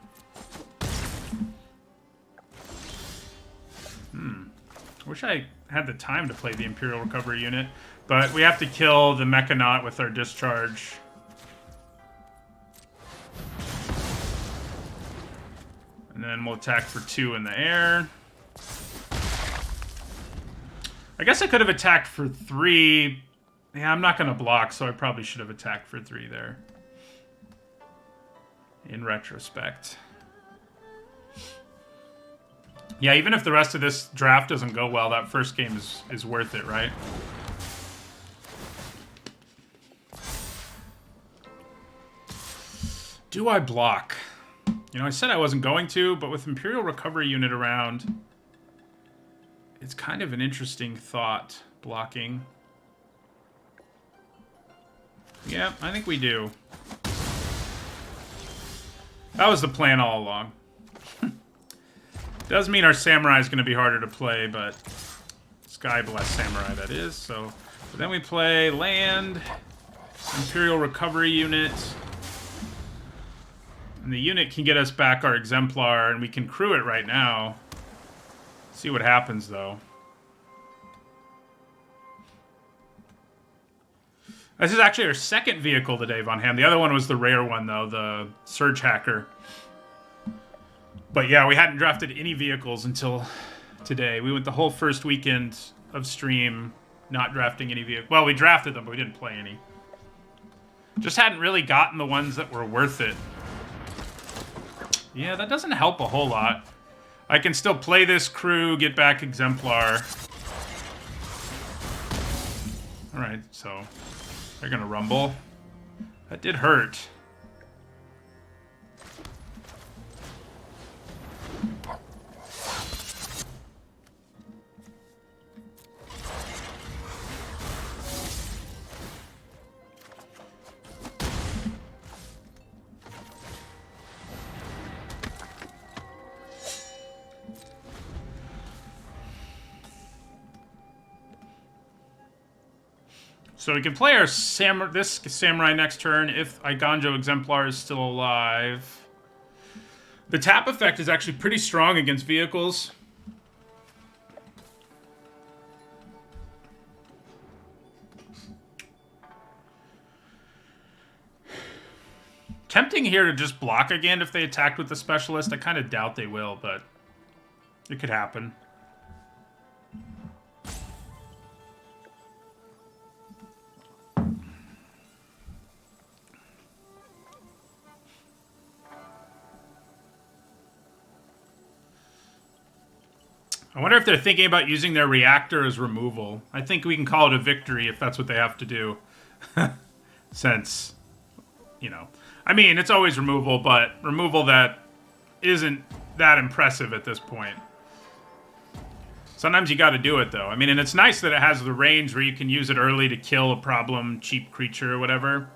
Wish I had the time to play the Imperial Recovery unit, but we have to kill the Mechanaut with our Discharge. And then we'll attack for 2 in the air. I guess I could have attacked for 3. Yeah, I'm not going to block, so I probably should have attacked for 3 there. In retrospect. Yeah, even if the rest of this draft doesn't go well, that first game is worth it, right? Do I block? You know, I said I wasn't going to, but with Imperial Recovery unit around, it's kind of an interesting thought, blocking. Yeah, I think we do. That was the plan all along. Does mean our Samurai is going to be harder to play, but Sky Bless Samurai, that is. So then we play land, Imperial Recovery unit. And the unit can get us back our Exemplar, and we can crew it right now. See what happens, though. This is actually our second vehicle today, Von Ham. The other one was the rare one, though, the Surge Hacker. But yeah, we hadn't drafted any vehicles until today. We went the whole first weekend of stream not drafting any vehicles. Well, we drafted them, but we didn't play any. Just hadn't really gotten the ones that were worth it. Yeah, that doesn't help a whole lot. I can still play this crew, get back Exemplar. Alright, so they're gonna rumble. That did hurt. So we can play our this Samurai next turn if Iganjo Exemplar is still alive. The tap effect is actually pretty strong against vehicles. Tempting here to just block again if they attacked with the specialist. I kind of doubt they will, but it could happen. I wonder if they're thinking about using their reactor as removal. I think we can call it a victory if that's what they have to do. Since, you know, I mean, it's always removal, but removal that isn't that impressive at this point. Sometimes you got to do it, though. I mean, and it's nice that it has the range where you can use it early to kill a problem cheap creature or whatever.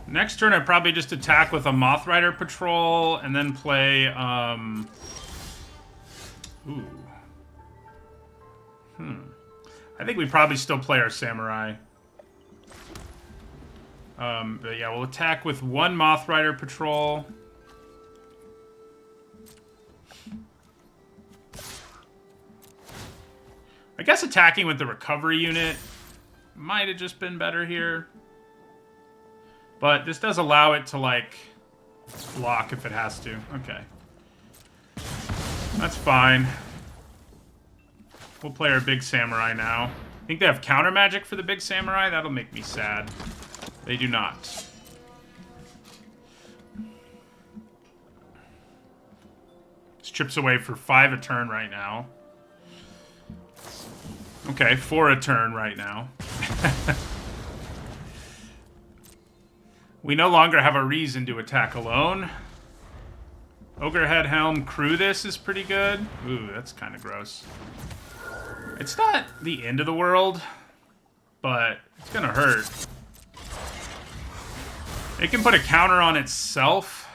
Next turn, I'd probably just attack with a Moth Rider Patrol and then play, ooh. I think we probably still play our Samurai. But yeah, we'll attack with one Moth Rider Patrol. I guess attacking with the recovery unit might have just been better here. But this does allow it to, like, block if it has to. Okay. That's fine. We'll play our Big Samurai now. I think they have counter magic for the Big Samurai. That'll make me sad. They do not. This chips away for 5 a turn right now. Okay, 4 a turn right now. We no longer have a reason to attack alone. Ogrehead Helm Crew this is pretty good. Ooh, that's kind of gross. It's not the end of the world, but it's gonna hurt. It can put a counter on itself.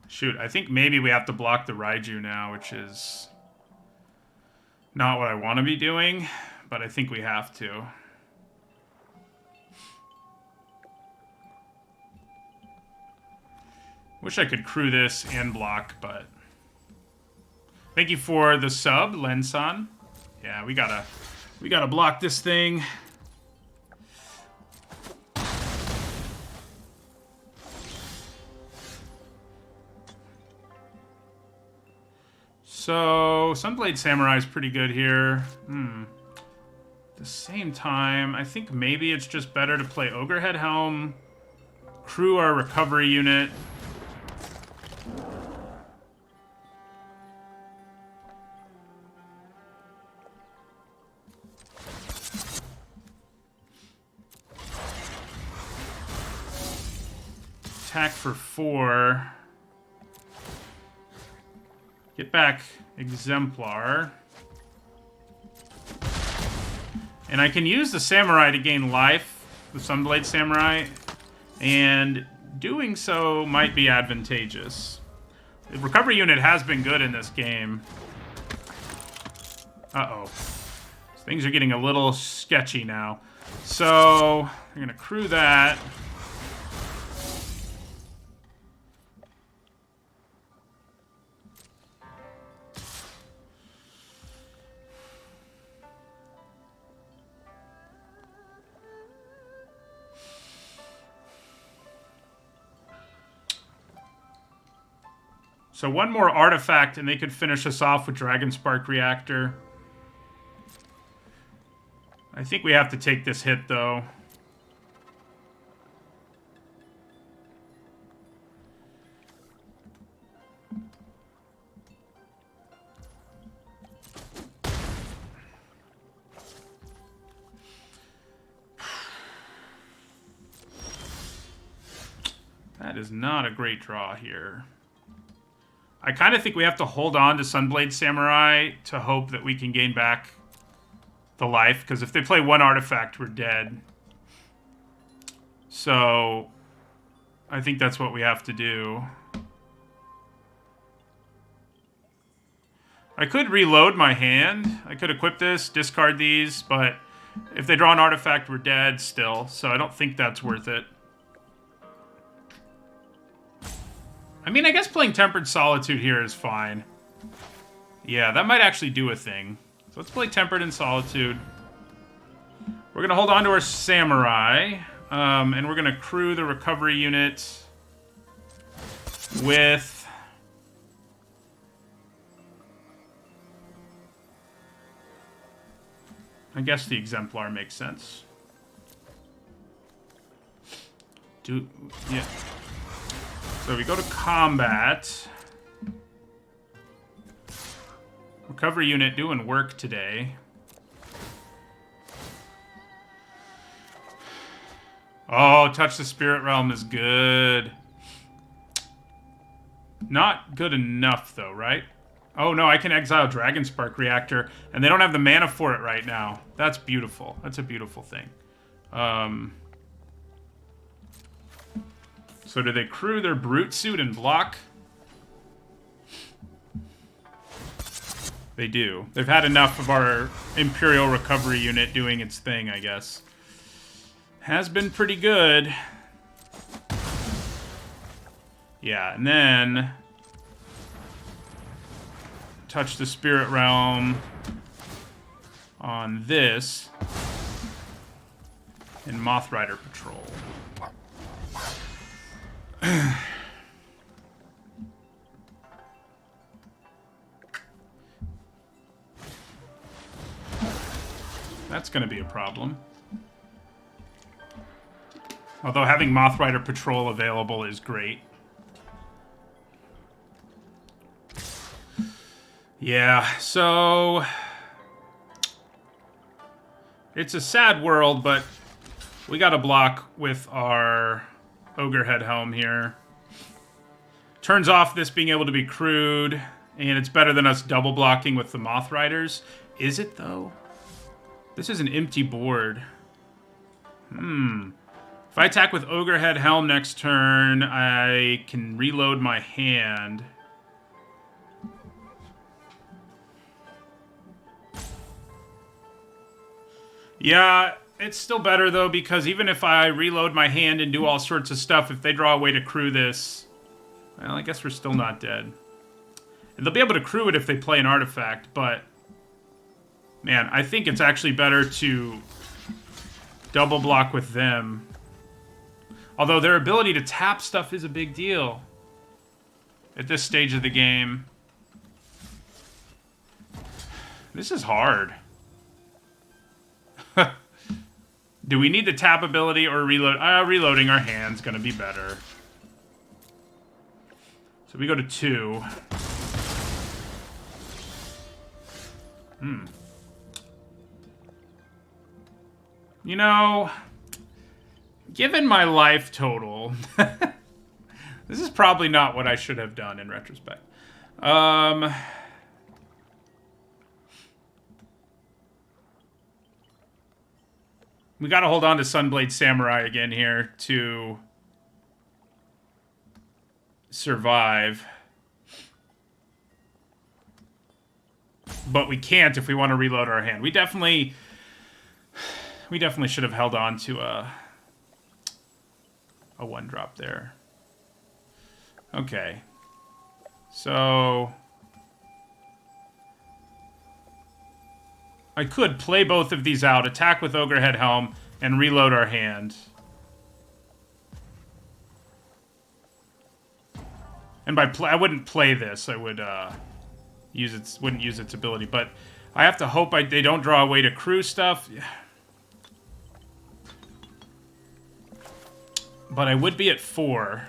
Shoot, I think maybe we have to block the Raiju now, which is not what I want to be doing. But I think we have to. Wish I could crew this and block, but... Thank you for the sub, Lensan. Yeah, we gotta block this thing. So, Sunblade Samurai is pretty good here. At the same time, I think maybe it's just better to play Ogrehead Helm, crew our recovery unit. Attack for 4. Get back Exemplar. And I can use the Samurai to gain life, the Sunblade Samurai, and doing so might be advantageous. The recovery unit has been good in this game. Uh-oh. Things are getting a little sketchy now. So, I'm going to crew that. So one more artifact, and they could finish us off with Dragon Spark Reactor. I think we have to take this hit, though. That is not a great draw here. I kind of think we have to hold on to Sunblade Samurai to hope that we can gain back the life, because if they play one artifact, we're dead. So I think that's what we have to do. I could reload my hand. I could equip this, discard these, but if they draw an artifact, we're dead still, so I don't think that's worth it. I mean, I guess playing Tempered Solitude here is fine. Yeah, that might actually do a thing. So let's play Tempered in Solitude. We're going to hold on to our Samurai, and we're going to crew the recovery unit with... I guess the Exemplar makes sense. Yeah. So we go to combat. Recovery unit doing work today. Oh, Touch the Spirit Realm is good. Not good enough, though, right? Oh, no, I can exile Dragonspark Reactor, and they don't have the mana for it right now. That's beautiful. That's a beautiful thing. So do they crew their Brute Suit and block? They do. They've had enough of our Imperial Recovery unit doing its thing, I guess. Has been pretty good. Yeah, and then... Touch the Spirit Realm on this. And Moth Rider Patrol. That's going to be a problem. Although having Moth Rider Patrol available is great. Yeah, so... It's a sad world, but we got to block with our Ogrehead Helm here. Turns off this being able to be crewed, and it's better than us double blocking with the Moth Riders. Is it, though? This is an empty board. If I attack with Ogrehead Helm next turn, I can reload my hand. Yeah, it's still better, though, because even if I reload my hand and do all sorts of stuff, if they draw a way to crew this, well, I guess we're still not dead. And they'll be able to crew it if they play an artifact, but... Man, I think it's actually better to double block with them. Although their ability to tap stuff is a big deal at this stage of the game. This is hard. Do we need the tap ability or reload? Reloading our hand's gonna be better. So we go to 2. You know, given my life total, this is probably not what I should have done in retrospect. We got to hold on to Sunblade Samurai again here to survive. But we can't if we want to reload our hand. We definitely should have held on to a 1-drop there. Okay. So... I could play both of these out, attack with Ogrehead Helm, and reload our hand. And by play, I wouldn't play this. I would wouldn't use its ability. But I have to hope they don't draw a way to crew stuff. But I would be at 4.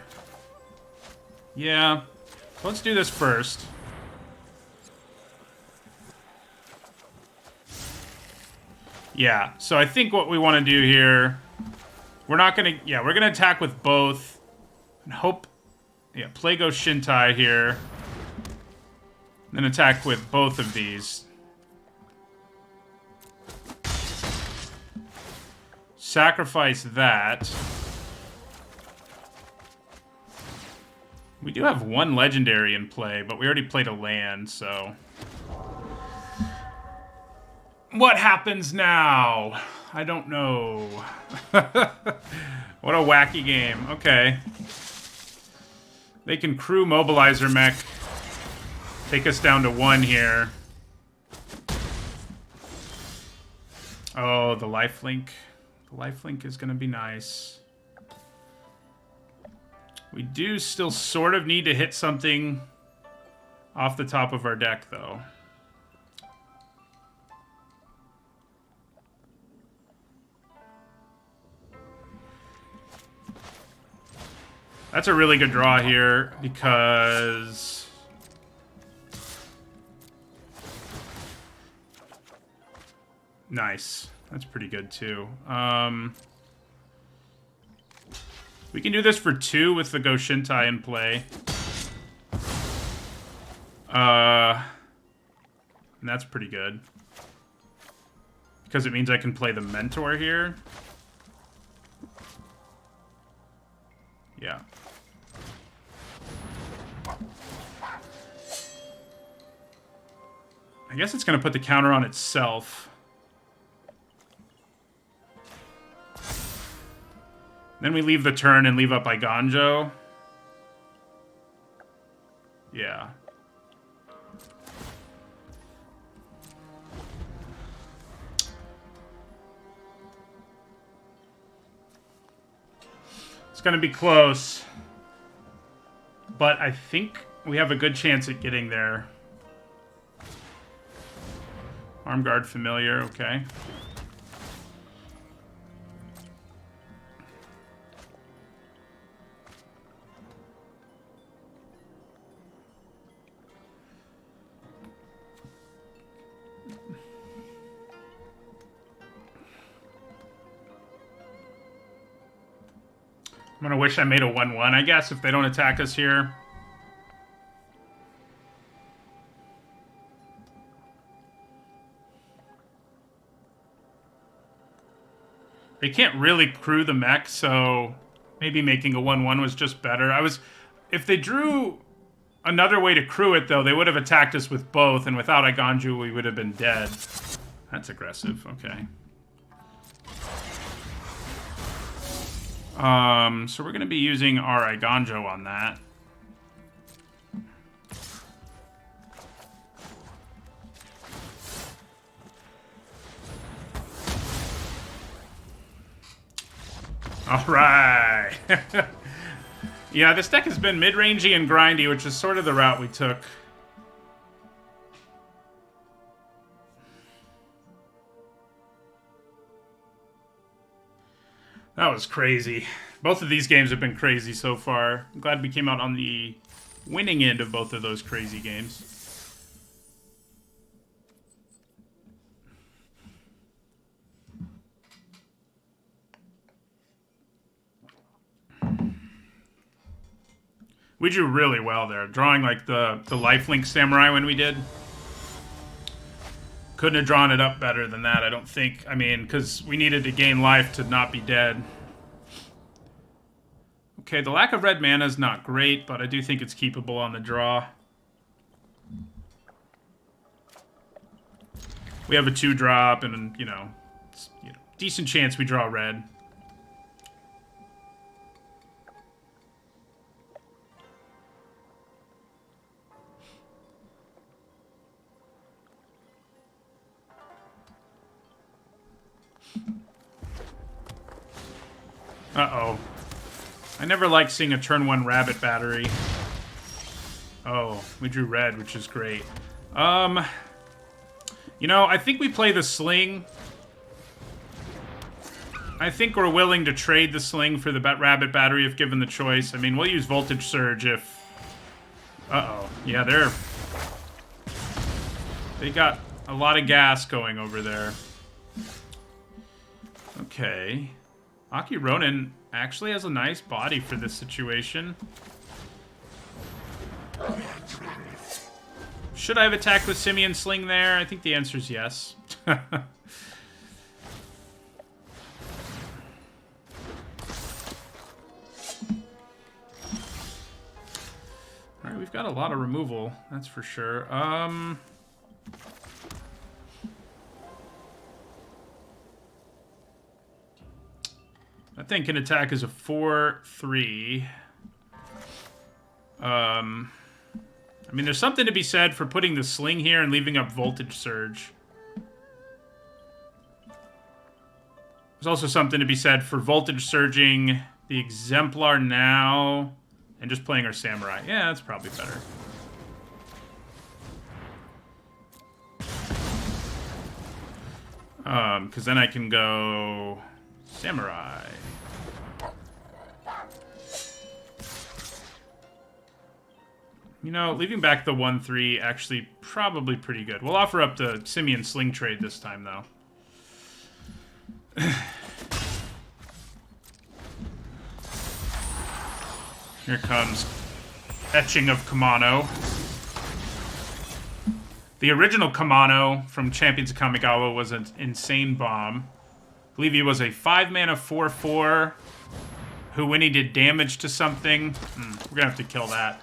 Yeah. Let's do this first. Yeah, so I think what we want to do here, we're not going to, yeah, we're going to attack with both and hope, yeah, play Go Shintai here. Then attack with both of these. Sacrifice that. We do have one legendary in play, but we already played a land, so... What happens now? I don't know. What a wacky game. Okay. They can crew Mobilizer Mech. Take us down to 1 here. Oh, the lifelink. The lifelink is going to be nice. We do still sort of need to hit something off the top of our deck, though. That's a really good draw here, because... Nice. That's pretty good, too. We can do this for 2 with the Goshintai in play. And that's pretty good. Because it means I can play the Mentor here. Yeah. I guess it's going to put the counter on itself. Then we leave the turn and leave up Iganjo. Yeah. It's going to be close. But I think we have a good chance at getting there. Arm Guard Familiar, okay. I'm gonna wish I made a 1-1, I guess, if they don't attack us here. They can't really crew the mech, so maybe making a 1-1 was just better. If they drew another way to crew it, though, they would have attacked us with both, and without Iganju, we would have been dead. That's aggressive, okay. So we're going to be using our Iganjo on that. All right. Yeah, this deck has been mid-rangey and grindy, which is sort of the route we took. That was crazy. Both of these games have been crazy so far. I'm glad we came out on the winning end of both of those crazy games. We drew really well there. Drawing like the lifelink samurai when we did. Couldn't have drawn it up better than that, I don't think. I mean, because we needed to gain life to not be dead. Okay, the lack of red mana is not great, but I do think it's keepable on the draw. We have a 2-drop, and, you know, decent chance we draw red. Uh-oh. I never like seeing a turn 1 rabbit battery. Oh, we drew red, which is great. You know, I think we play the sling. I think we're willing to trade the sling for the rabbit battery if given the choice. I mean, we'll use Voltage Surge if... Uh-oh. Yeah, they got a lot of gas going over there. Okay. Aki Ronin actually has a nice body for this situation. Should I have attacked with Simian Sling there? I think the answer is yes. Alright, we've got a lot of removal, that's for sure. That thing can attack as a 4/3. I mean, there's something to be said for putting the Sling here and leaving up Voltage Surge. There's also something to be said for Voltage Surging the Exemplar now and just playing our Samurai. Yeah, that's probably better. Because then I can go Samurai. You know, leaving back the 1/3 actually probably pretty good. We'll offer up the Simian Sling trade this time, though. Here comes Etching of Kamano. The original Kamano from Champions of Kamigawa was an insane bomb. I believe he was a 5-mana 4/4 who, when he did damage to something... we're gonna have to kill that.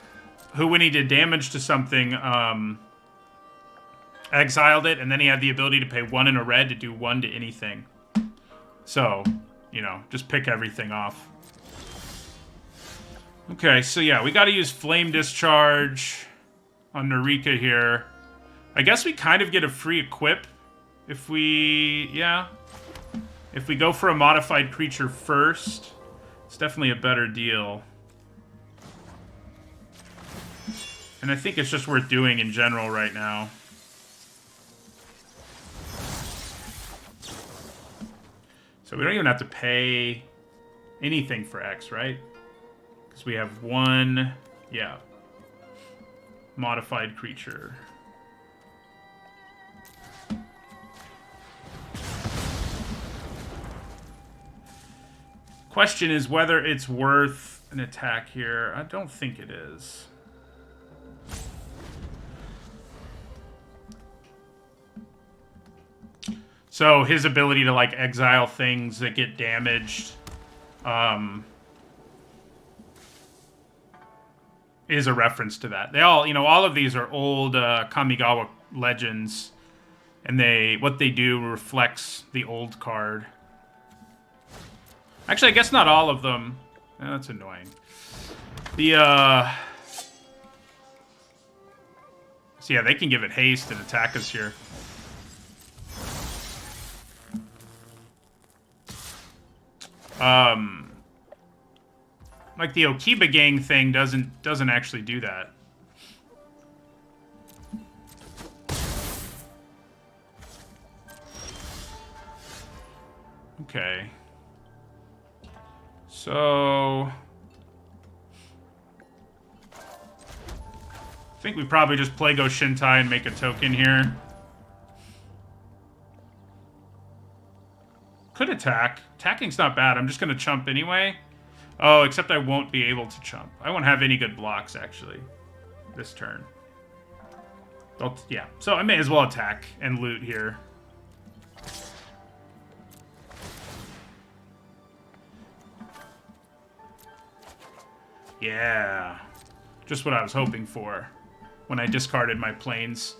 Who, when he did damage to something, exiled it, and then he had the ability to pay 1 in a red to do 1 to anything. So, you know, just pick everything off. Okay, so yeah, we gotta use Flame Discharge on Narika here. I guess we kind of get a free equip if we... yeah. If we go for a modified creature first, it's definitely a better deal. And I think it's just worth doing in general right now. So we don't even have to pay anything for X, right? Because we have one, yeah, modified creature. Question is whether it's worth an attack here. I don't think it is. So his ability to, like, exile things that get damaged is a reference to that. They all, you know, all of these are old Kamigawa legends, and what they do reflects the old card. Actually, I guess not all of them. That's annoying. So yeah, they can give it haste and attack us here. Like the Okiba Gang thing doesn't actually do that. Okay. So I think we probably just play Go Shintai and make a token here. Could attack. Attacking's not bad. I'm just going to chump anyway. Oh, except I won't be able to chump. I won't have any good blocks, actually, this turn. Yeah, so I may as well attack and loot here. Yeah. Just what I was hoping for when I discarded my planes.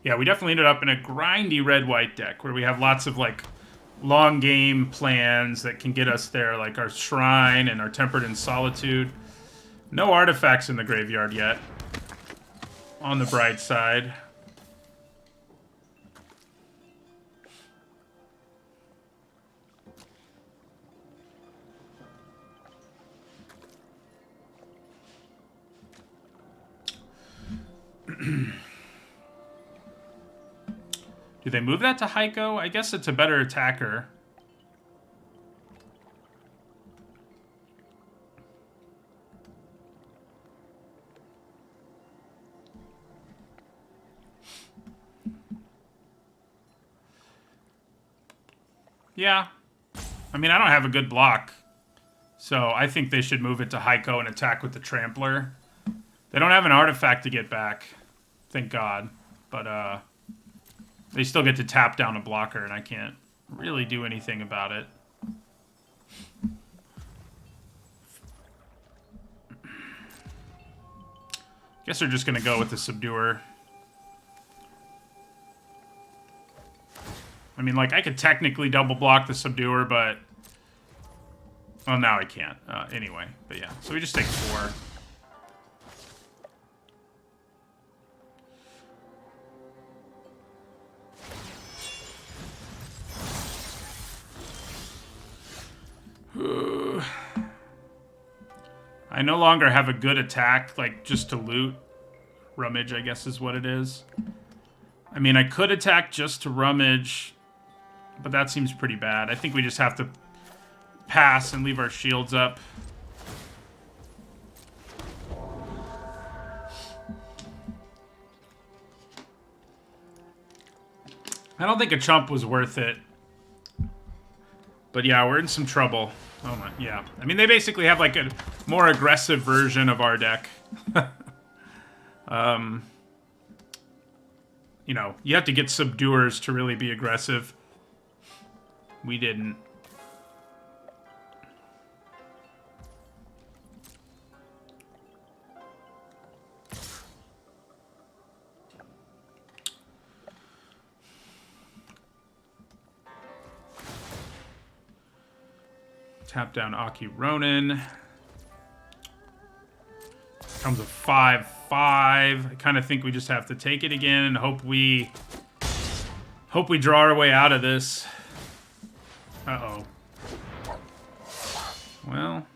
Yeah, we definitely ended up in a grindy red-white deck where we have lots of, like, long game plans that can get us there, like our Shrine and our Tempered in Solitude. No artifacts in the graveyard yet, on the bright side. Do they move that to Heiko? I guess it's a better attacker. Yeah. I mean, I don't have a good block. So I think they should move it to Heiko and attack with the Trampler. They don't have an artifact to get back. Thank God. But they still get to tap down a blocker, and I can't really do anything about it. Guess they're just going to go with the Subduer. I mean, like, I could technically double block the Subduer, but... Well, now I can't. Anyway, but yeah. So we just take 4. I no longer have a good attack, like, just to loot. Rummage, I guess, is what it is. I mean, I could attack just to rummage, but that seems pretty bad. I think we just have to pass and leave our shields up. I don't think a chump was worth it. But yeah, we're in some trouble. Oh my, yeah. I mean, they basically have like a more aggressive version of our deck. You know, you have to get Subduers to really be aggressive. We didn't. Tap down Aki Ronin. Comes a 5/5. I kind of think we just have to take it again and hope we draw our way out of this. Uh-oh. Well.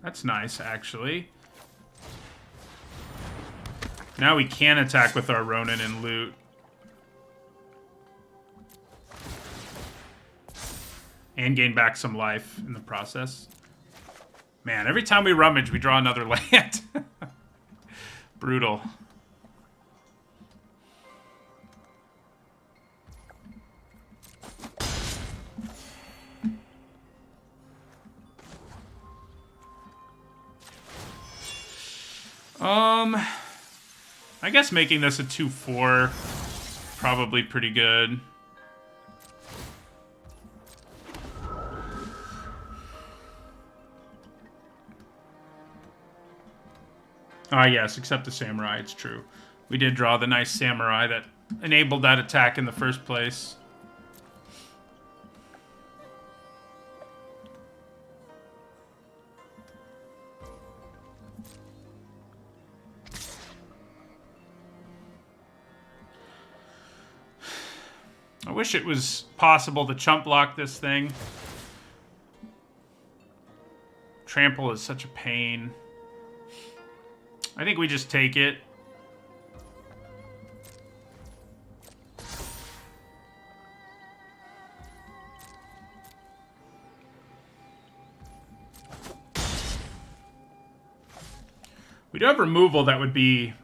That's nice, actually. Now we can attack with our Ronin and loot. And gain back some life in the process. Man, every time we rummage, we draw another land. Brutal. I guess making this a 2/4 probably pretty good. Ah, yes, except the Samurai, it's true. We did draw the nice Samurai that enabled that attack in the first place. I wish it was possible to chump block this thing. Trample is such a pain. I think we just take it. We do have removal that would be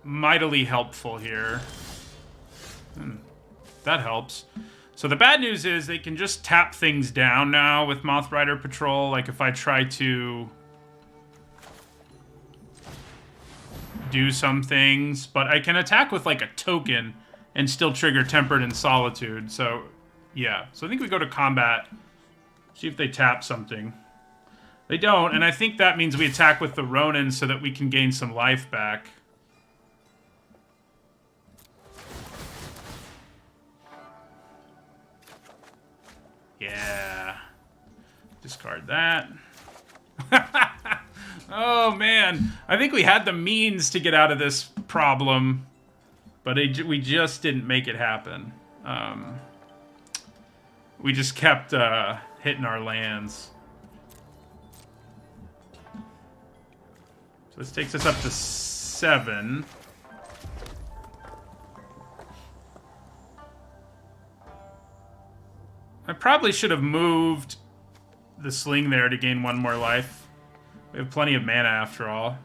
mightily helpful here. That helps. So the bad news is they can just tap things down now with Moth Rider Patrol. Like if I try to do some things, but I can attack with like a token and still trigger Tempered and Solitude. So yeah, so I think we go to combat, see if they tap something. They don't, and I think that means we attack with the Ronin so that we can gain some life back. Yeah. Discard that. Oh, man. I think we had the means to get out of this problem, but we just didn't make it happen. We just kept hitting our lands. So this takes us up to 7. I probably should have moved the Sling there to gain 1 more life. We have plenty of mana after all.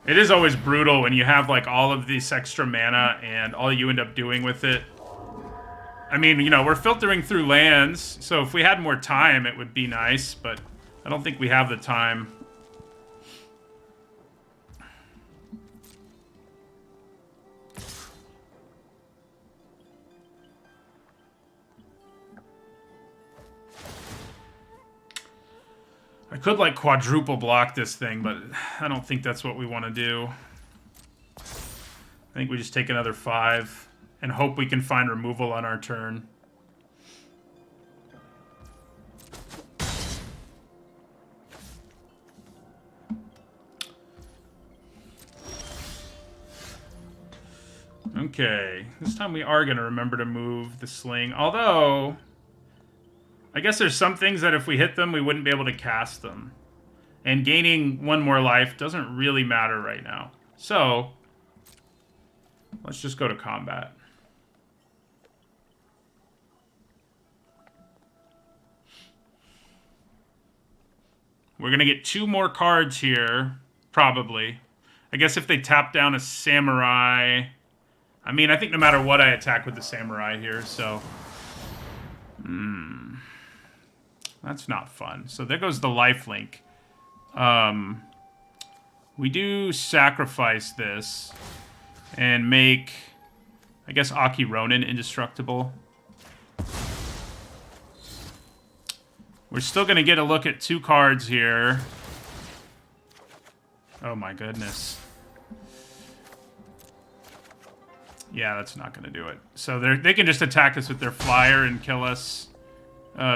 It is always brutal when you have, like, all of this extra mana and all you end up doing with it. I mean, you know, we're filtering through lands, so if we had more time, it would be nice, but I don't think we have the time. I could, like, quadruple block this thing, but I don't think that's what we want to do. I think we just take another 5 and hope we can find removal on our turn. Okay, this time we are going to remember to move the sling, although I guess there's some things that if we hit them, we wouldn't be able to cast them. And gaining 1 more life doesn't really matter right now. So, let's just go to combat. We're going to get 2 more cards here, probably. I guess if they tap down a samurai... I mean, I think no matter what, I attack with the samurai here, so... That's not fun. So there goes the lifelink. We do sacrifice this and make, I guess, Aki Ronin indestructible. We're still going to get a look at 2 cards here. Oh my goodness. Yeah, that's not going to do it. So they can just attack us with their flyer and kill us,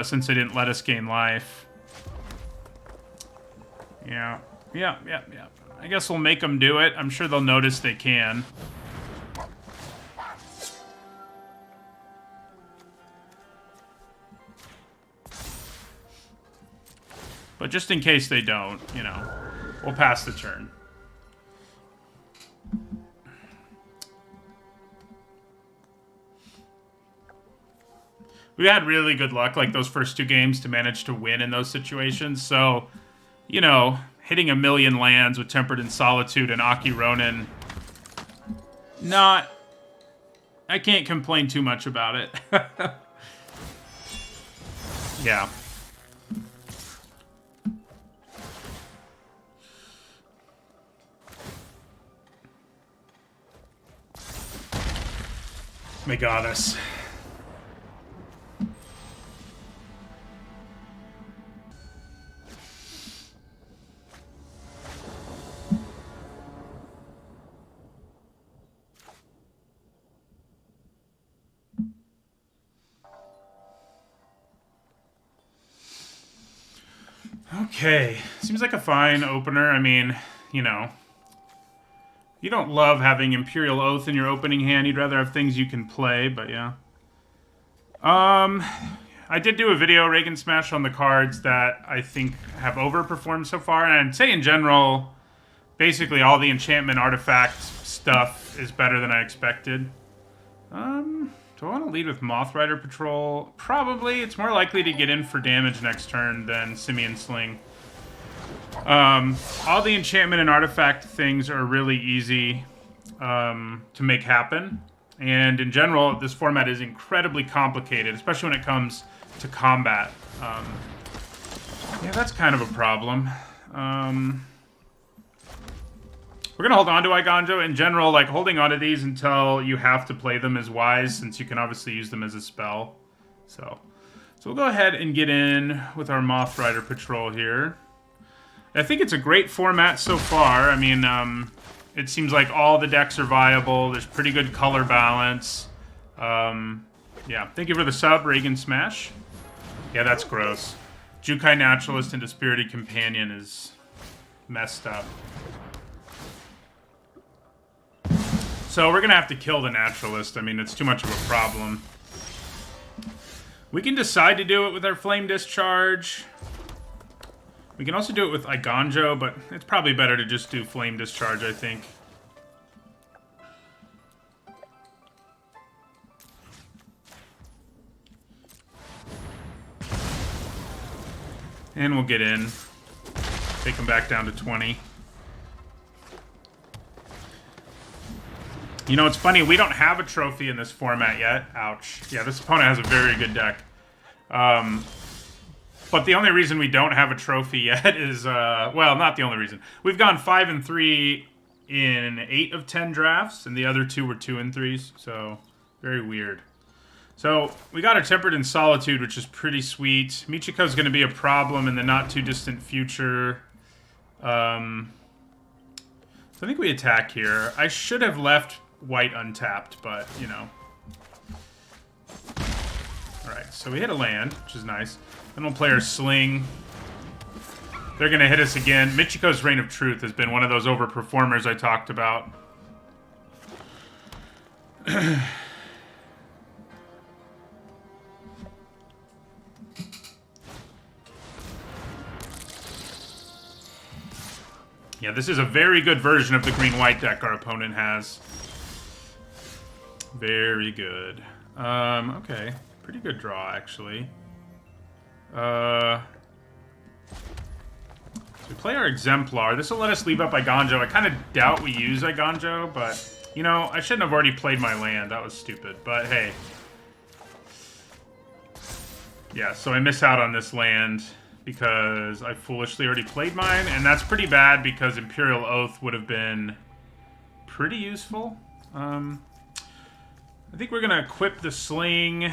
since they didn't let us gain life. Yeah. I guess we'll make them do it. I'm sure they'll notice they can. But just in case they don't, you know, we'll pass the turn. We had really good luck, like, those first 2 games to manage to win in those situations. So, you know, hitting 1,000,000 lands with Tempered in Solitude and Aki Ronin, not... I can't complain too much about it. Yeah. My goddess. Okay, seems like a fine opener. I mean, you know, you don't love having Imperial Oath in your opening hand. You'd rather have things you can play, but yeah. I did do a video, Reagan Smash, on the cards that I think have overperformed so far, and I'd say in general, basically all the enchantment artifact stuff is better than I expected. Do I want to lead with Moth Rider Patrol? Probably. It's more likely to get in for damage next turn than Simian Sling. All the enchantment and artifact things are really easy to make happen. And in general, this format is incredibly complicated, especially when it comes to combat. Yeah, that's kind of a problem. We're going to hold on to Iganjo. In general, like, holding on to these until you have to play them is wise, since you can obviously use them as a spell. So we'll go ahead and get in with our Moth Rider Patrol here. I think it's a great format so far. I mean, it seems like all the decks are viable. There's pretty good color balance. Yeah, thank you for the sub, Reagan Smash. Yeah, that's gross. Jukai Naturalist into Spirited Companion is messed up. So we're going to have to kill the Naturalist. I mean, it's too much of a problem. We can decide to do it with our Flame Discharge. We can also do it with Iganjo, but it's probably better to just do Flame Discharge, I think. And we'll get in. Take him back down to 20. You know, it's funny, we don't have a trophy in this format yet. Ouch. Yeah, this opponent has a very good deck. But the only reason we don't have a trophy yet is, well, not the only reason. We've gone 5 and 3 in 8 of 10 drafts, and the other 2 were 2 and 3s, so very weird. So we got a Tempered in Solitude, which is pretty sweet. Michiko's going to be a problem in the not-too-distant future. So I think we attack here. I should have left white untapped, but, you know. Alright, so we hit a land, which is nice. Then we'll play our Sling. They're going to hit us again. Michiko's Reign of Truth has been one of those overperformers I talked about. Yeah, this is a very good version of the green-white deck our opponent has. Very good. Okay. Pretty good draw, actually. So we play our Exemplar. This will let us leave up Iganjo. I kind of doubt we use Iganjo, but, you know, I shouldn't have already played my land. That was stupid, but hey. Yeah, so I miss out on this land because I foolishly already played mine, and that's pretty bad because Imperial Oath would have been pretty useful. I think we're going to equip the Sling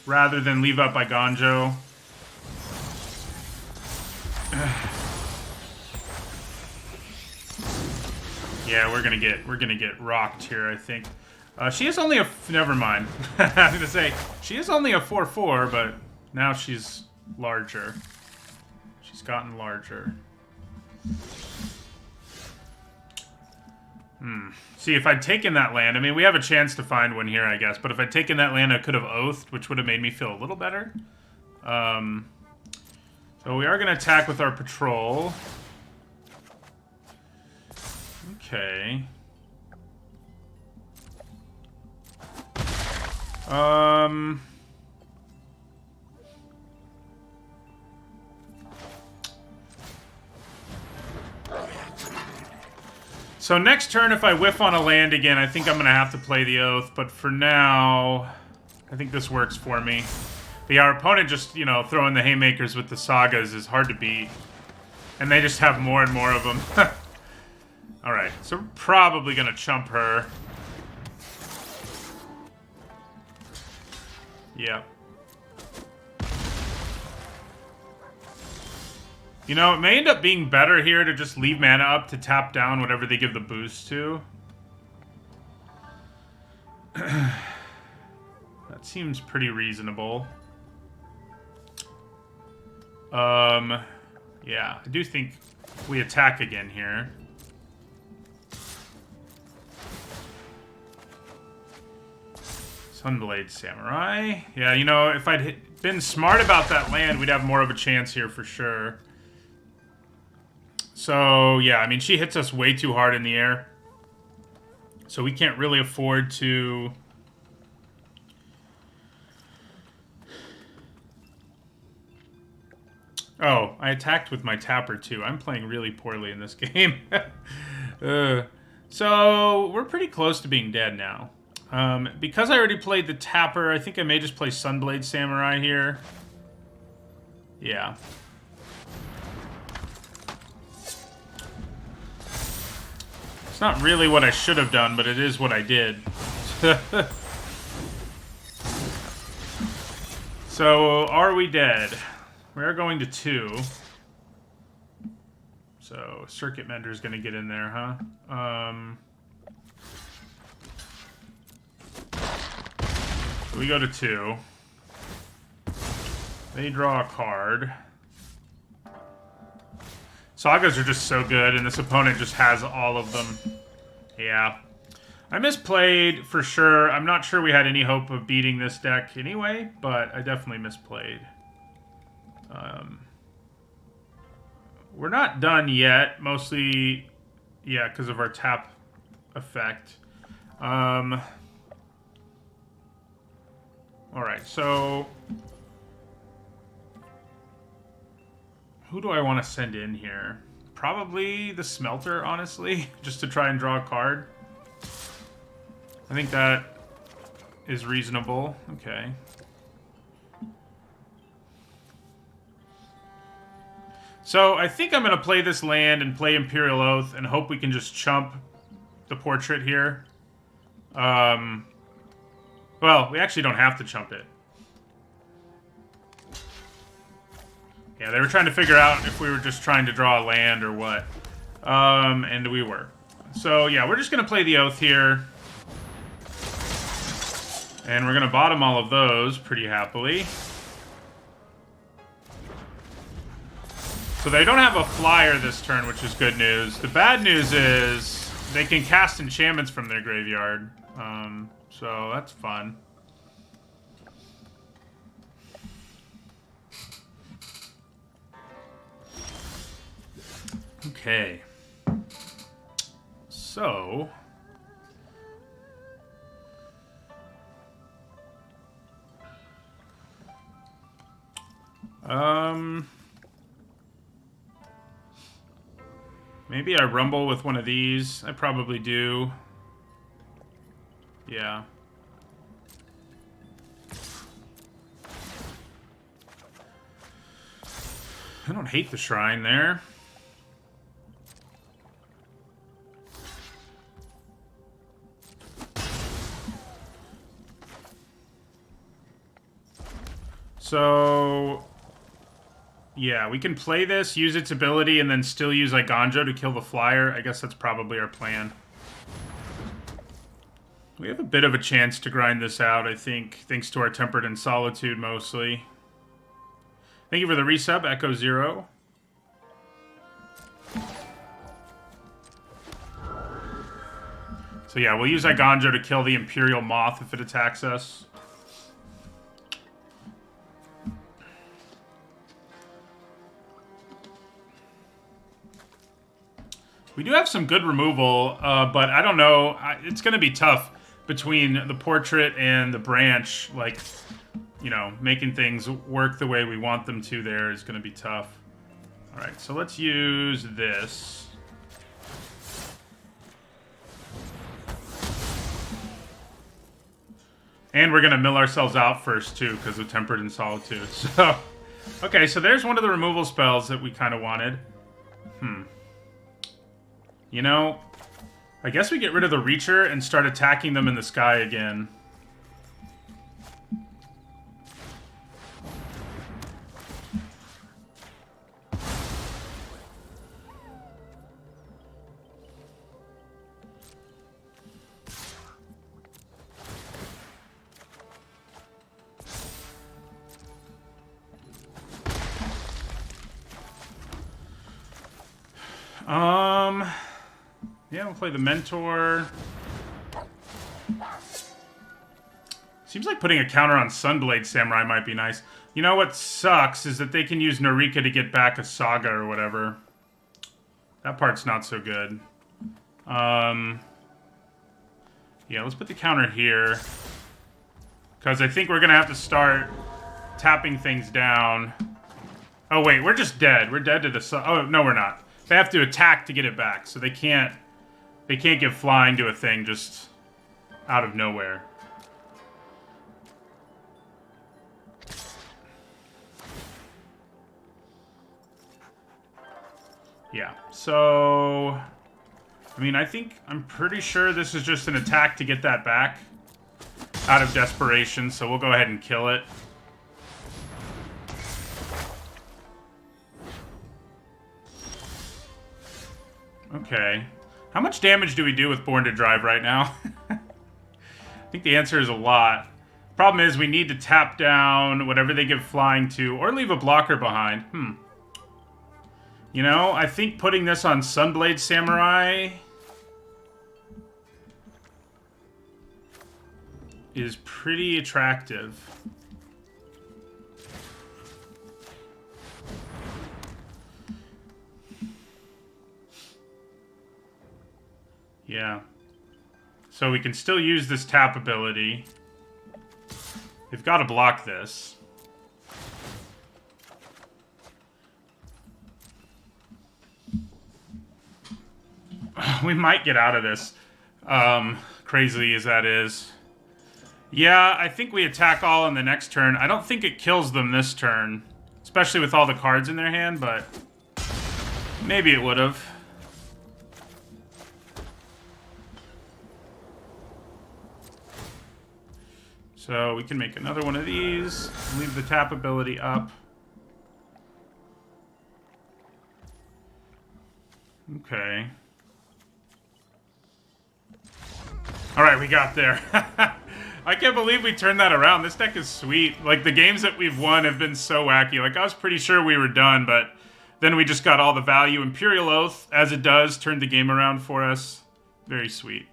rather than leave up Iganjo. Yeah, we're gonna get rocked here, I think. She is only a never mind. I was gonna say she is only a 4/4, but now she's larger. She's gotten larger. See, if I'd taken that land, I mean, we have a chance to find one here, I guess. But if I'd taken that land, I could have oathed, which would have made me feel a little better. So we are going to attack with our patrol. Okay. So next turn, if I whiff on a land again, I think I'm going to have to play the Oath. But for now, I think this works for me. But yeah, our opponent just, you know, throwing the haymakers with the Sagas is hard to beat. And they just have more and more of them. Alright, so we're probably going to chump her. Yeah. You know, it may end up being better here to just leave mana up to tap down whatever they give the boost to. That seems pretty reasonable. Yeah, I do think we attack again here. Sunblade Samurai. Yeah, you know, if I'd been smart about that land, we'd have more of a chance here for sure. So, yeah, I mean, she hits us way too hard in the air. So we can't really afford to... Oh, I attacked with my Tapper, too. I'm playing really poorly in this game. So, we're pretty close to being dead now. Because I already played the Tapper, I think I may just play Sunblade Samurai here. Yeah. It's not really what I should have done, but it is what I did. So, are we dead? We are going to 2. So, Circuit Mender is going to get in there, huh? So we go to 2. They draw a card. Sagas are just so good, and this opponent just has all of them. Yeah. I misplayed, for sure. I'm not sure we had any hope of beating this deck anyway, but I definitely misplayed. We're not done yet, mostly, yeah, because of our tap effect. Alright, so... Who do I want to send in here? Probably the Smelter, honestly, just to try and draw a card. I think that is reasonable. Okay. So I think I'm going to play this land and play Imperial Oath and hope we can just chump the portrait here. Well, we actually don't have to chump it. Yeah, they were trying to figure out if we were just trying to draw a land or what. And we were. So, yeah, we're just going to play the Oath here. And we're going to bottom all of those pretty happily. So they don't have a flyer this turn, which is good news. The bad news is they can cast enchantments from their graveyard. So that's fun. Okay. So... maybe I rumble with one of these. I probably do. Yeah. I don't hate the shrine there. So... yeah, we can play this, use its ability, and then still use Iganjo to kill the flyer. I guess that's probably our plan. We have a bit of a chance to grind this out, I think, thanks to our Tempered in Solitude, mostly. Thank you for the resub, Echo Zero. So yeah, we'll use Iganjo to kill the Imperial Moth if it attacks us. We do have some good removal, but I don't know. It's going to be tough between the portrait and the branch. Like, you know, making things work the way we want them to there is going to be tough. All right, so let's use this. And we're going to mill ourselves out first, too, because of Tempered in Solitude. So, okay, so there's one of the removal spells that we kind of wanted. You know, I guess we get rid of the Reacher and start attacking them in the sky again. Yeah, we'll play the Mentor. Seems like putting a counter on Sunblade Samurai might be nice. You know what sucks is that they can use Narika to get back a Saga or whatever. That part's not so good. Yeah, let's put the counter here. Because I think we're going to have to start tapping things down. Oh, wait, we're just dead. We're dead to the... oh, no, we're not. They have to attack to get it back, so they can't give flying to a thing just out of nowhere. Yeah, so... I mean, I'm pretty sure this is just an attack to get that back out of desperation, so we'll go ahead and kill it. Okay. How much damage do we do with Born to Drive right now? I think the answer is a lot. Problem is we need to tap down whatever they give flying to, or leave a blocker behind. You know, I think putting this on Sunblade Samurai is pretty attractive. Yeah. So we can still use this tap ability. They've got to block this. We might get out of this. crazy as that is. Yeah, I think we attack all on the next turn. I don't think it kills them this turn, especially with all the cards in their hand, but maybe it would have. So we can make another one of these, leave the tap ability up. Okay. Alright, we got there. I can't believe we turned that around. This deck is sweet. Like, the games that we've won have been so wacky. Like, I was pretty sure we were done, but then we just got all the value. Imperial Oath, as it does, turned the game around for us. Very sweet.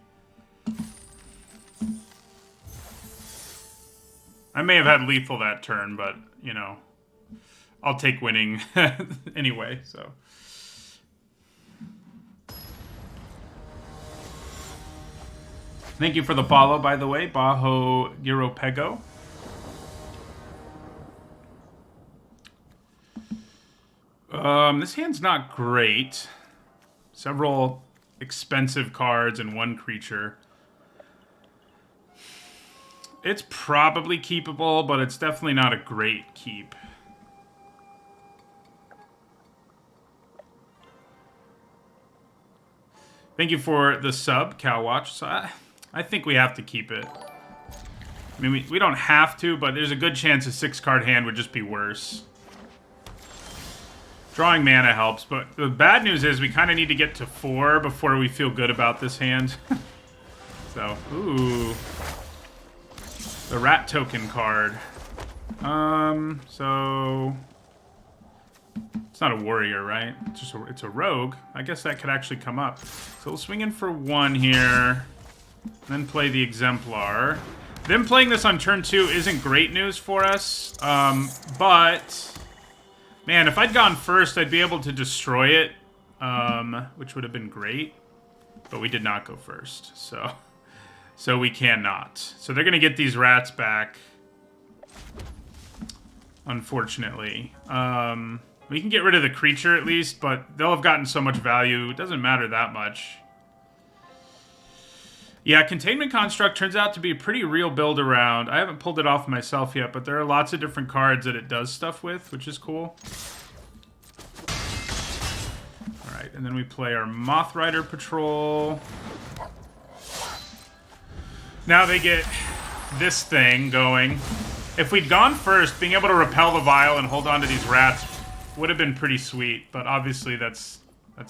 I may have had lethal that turn, but, you know, I'll take winning anyway, so. Thank you for the follow, by the way, Bajo Giropego. This hand's not great. Several expensive cards and one creature. It's probably keepable, but it's definitely not a great keep. Thank you for the sub, Cowwatch. So I think we have to keep it. I mean, we don't have to, but there's a good chance a 6-card hand would just be worse. Drawing mana helps, but the bad news is we kind of need to get to 4 before we feel good about this hand. So, ooh. The rat token card. So it's not a warrior, right? It's just it's a rogue. I guess that could actually come up. So we'll swing in for 1 here, then play the exemplar. Them playing this on turn 2 isn't great news for us, but man, if I'd gone first, I'd be able to destroy it, which would have been great. But we did not go first, so we cannot. So they're going to get these rats back, unfortunately. We can get rid of the creature at least, but they'll have gotten so much value. It doesn't matter that much. Yeah, Containment Construct turns out to be a pretty real build around. I haven't pulled it off myself yet, but there are lots of different cards that it does stuff with, which is cool. Alright, and then we play our Moth Rider Patrol. Now they get this thing going. If we'd gone first, being able to repel the vial and hold on to these rats would have been pretty sweet, but obviously that's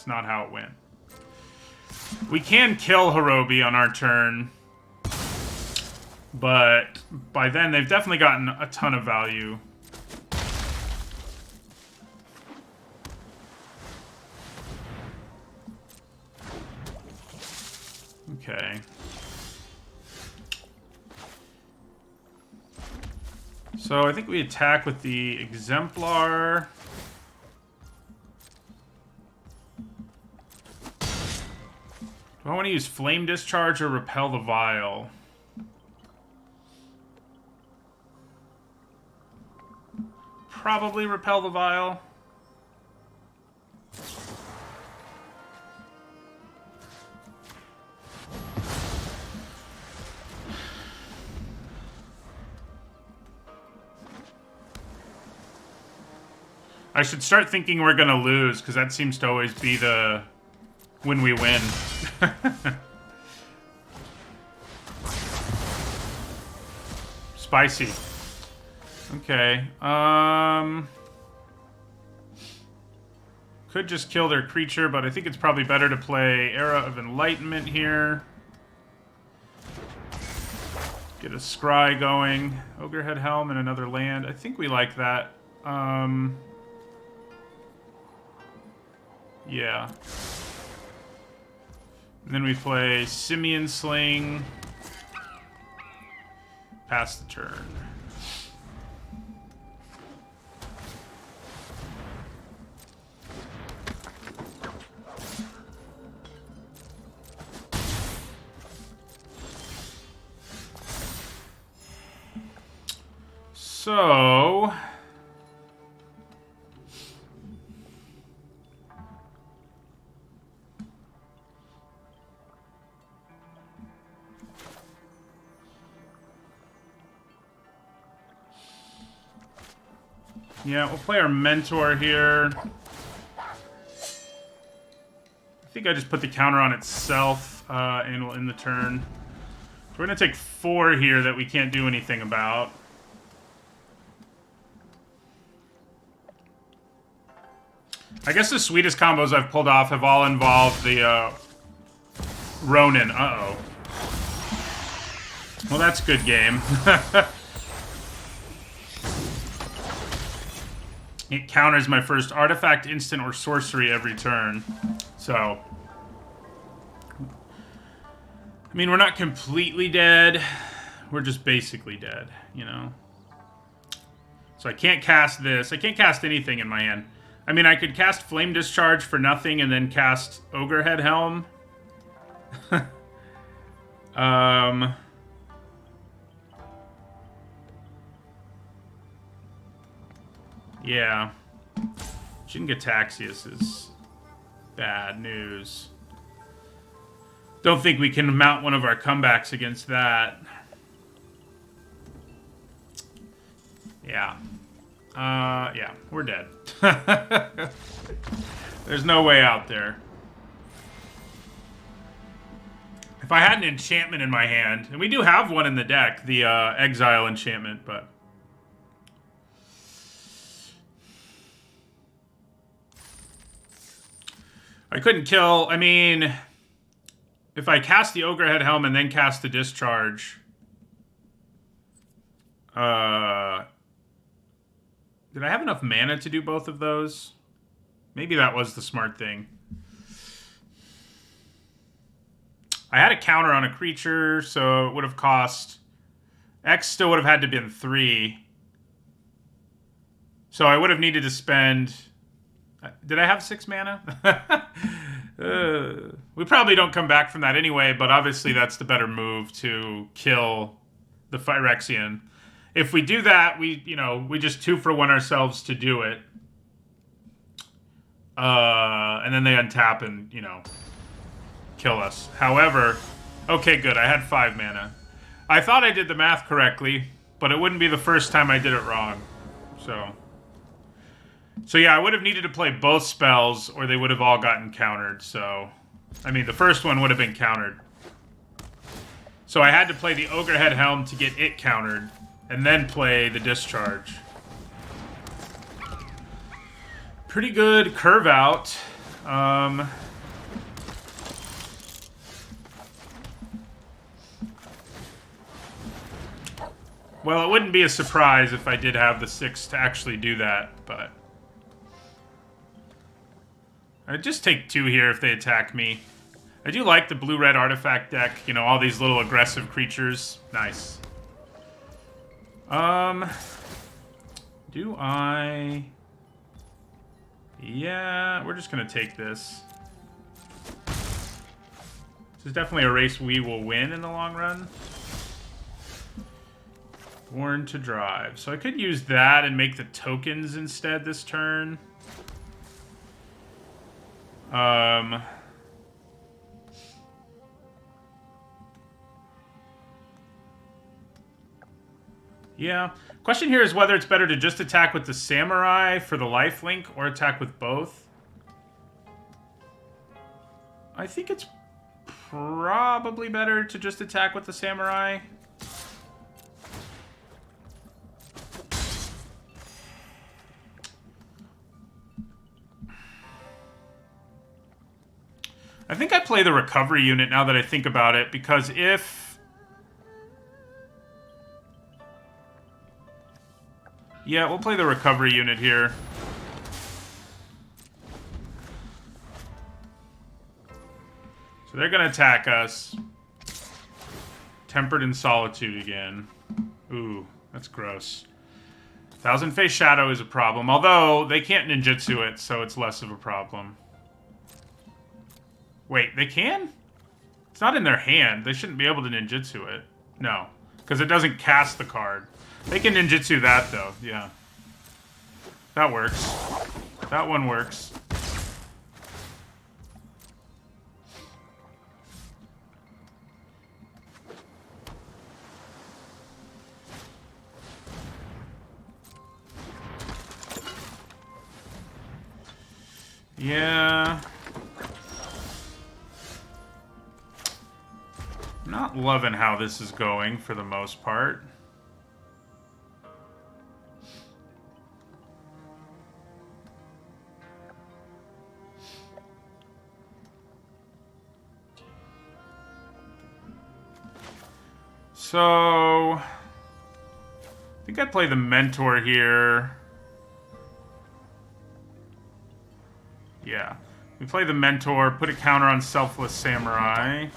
not how it went. We can kill Hirobi on our turn, but by then they've definitely gotten a ton of value. Okay. So I think we attack with the Exemplar. Do I want to use Flame Discharge or Repel the Vial? Probably Repel the Vial. I should start thinking we're gonna lose, because that seems to always be the when we win. Spicy. Okay. Could just kill their creature, but I think it's probably better to play Era of Enlightenment here. Get a Scry going. Ogrehead Helm and another land. I think we like that. Yeah. And then we play Simian Sling. Pass the turn. So Yeah, we'll play our Mentor here. I think I just put the counter on itself, and we'll end the turn. So we're going to take 4 here that we can't do anything about. I guess the sweetest combos I've pulled off have all involved the Ronin. Uh-oh. Well, that's a good game. It counters my first artifact, instant, or sorcery every turn. So, I mean, we're not completely dead. We're just basically dead, you know? So I can't cast this. I can't cast anything in my hand. I mean, I could cast Flame Discharge for nothing and then cast Ogrehead Helm. Yeah. Jin-Gitaxias is bad news. Don't think we can mount one of our comebacks against that. Yeah. Yeah, we're dead. There's no way out there. If I had an enchantment in my hand, and we do have one in the deck, the Exile enchantment, but... I couldn't kill... I mean, if I cast the Ogrehead Helm and then cast the Discharge... Did I have enough mana to do both of those? Maybe that was the smart thing. I had a counter on a creature, so it would have cost... X still would have had to have been 3. So I would have needed to spend... Did I have 6 mana? We probably don't come back from that anyway, but obviously that's the better move to kill the Phyrexian. If we do that, we just 2-for-1 ourselves to do it. And then they untap and, kill us. However, okay, good. I had 5 mana. I thought I did the math correctly, but it wouldn't be the first time I did it wrong. So yeah, I would have needed to play both spells, or they would have all gotten countered. So, I mean, the first one would have been countered. So I had to play the Ogrehead Helm to get it countered, and then play the Discharge. Pretty good curve out. Well, it wouldn't be a surprise if I did have the 6 to actually do that, but... I'd just take 2 here if they attack me. I do like the blue-red artifact deck. All these little aggressive creatures. Nice. Do I... Yeah, we're just gonna take this. This is definitely a race we will win in the long run. Born to Drive. So I could use that and make the tokens instead this turn. Yeah. Question here is whether it's better to just attack with the Samurai for the lifelink or attack with both. I think it's probably better to just attack with the Samurai. I think I play the recovery unit now that I think about it, because if... Yeah, we'll play the recovery unit here. So they're going to attack us. Tempered in Solitude again. Ooh, that's gross. Thousand Face Shadow is a problem, although they can't ninjutsu it, so it's less of a problem. Wait, they can? It's not in their hand. They shouldn't be able to ninjutsu it. No, because it doesn't cast the card. They can ninjutsu that, though. Yeah. That works. That one works. Yeah. Not loving how this is going for the most part. So, I think I'd play the Mentor here. Yeah. We play the Mentor, put a counter on Selfless Samurai.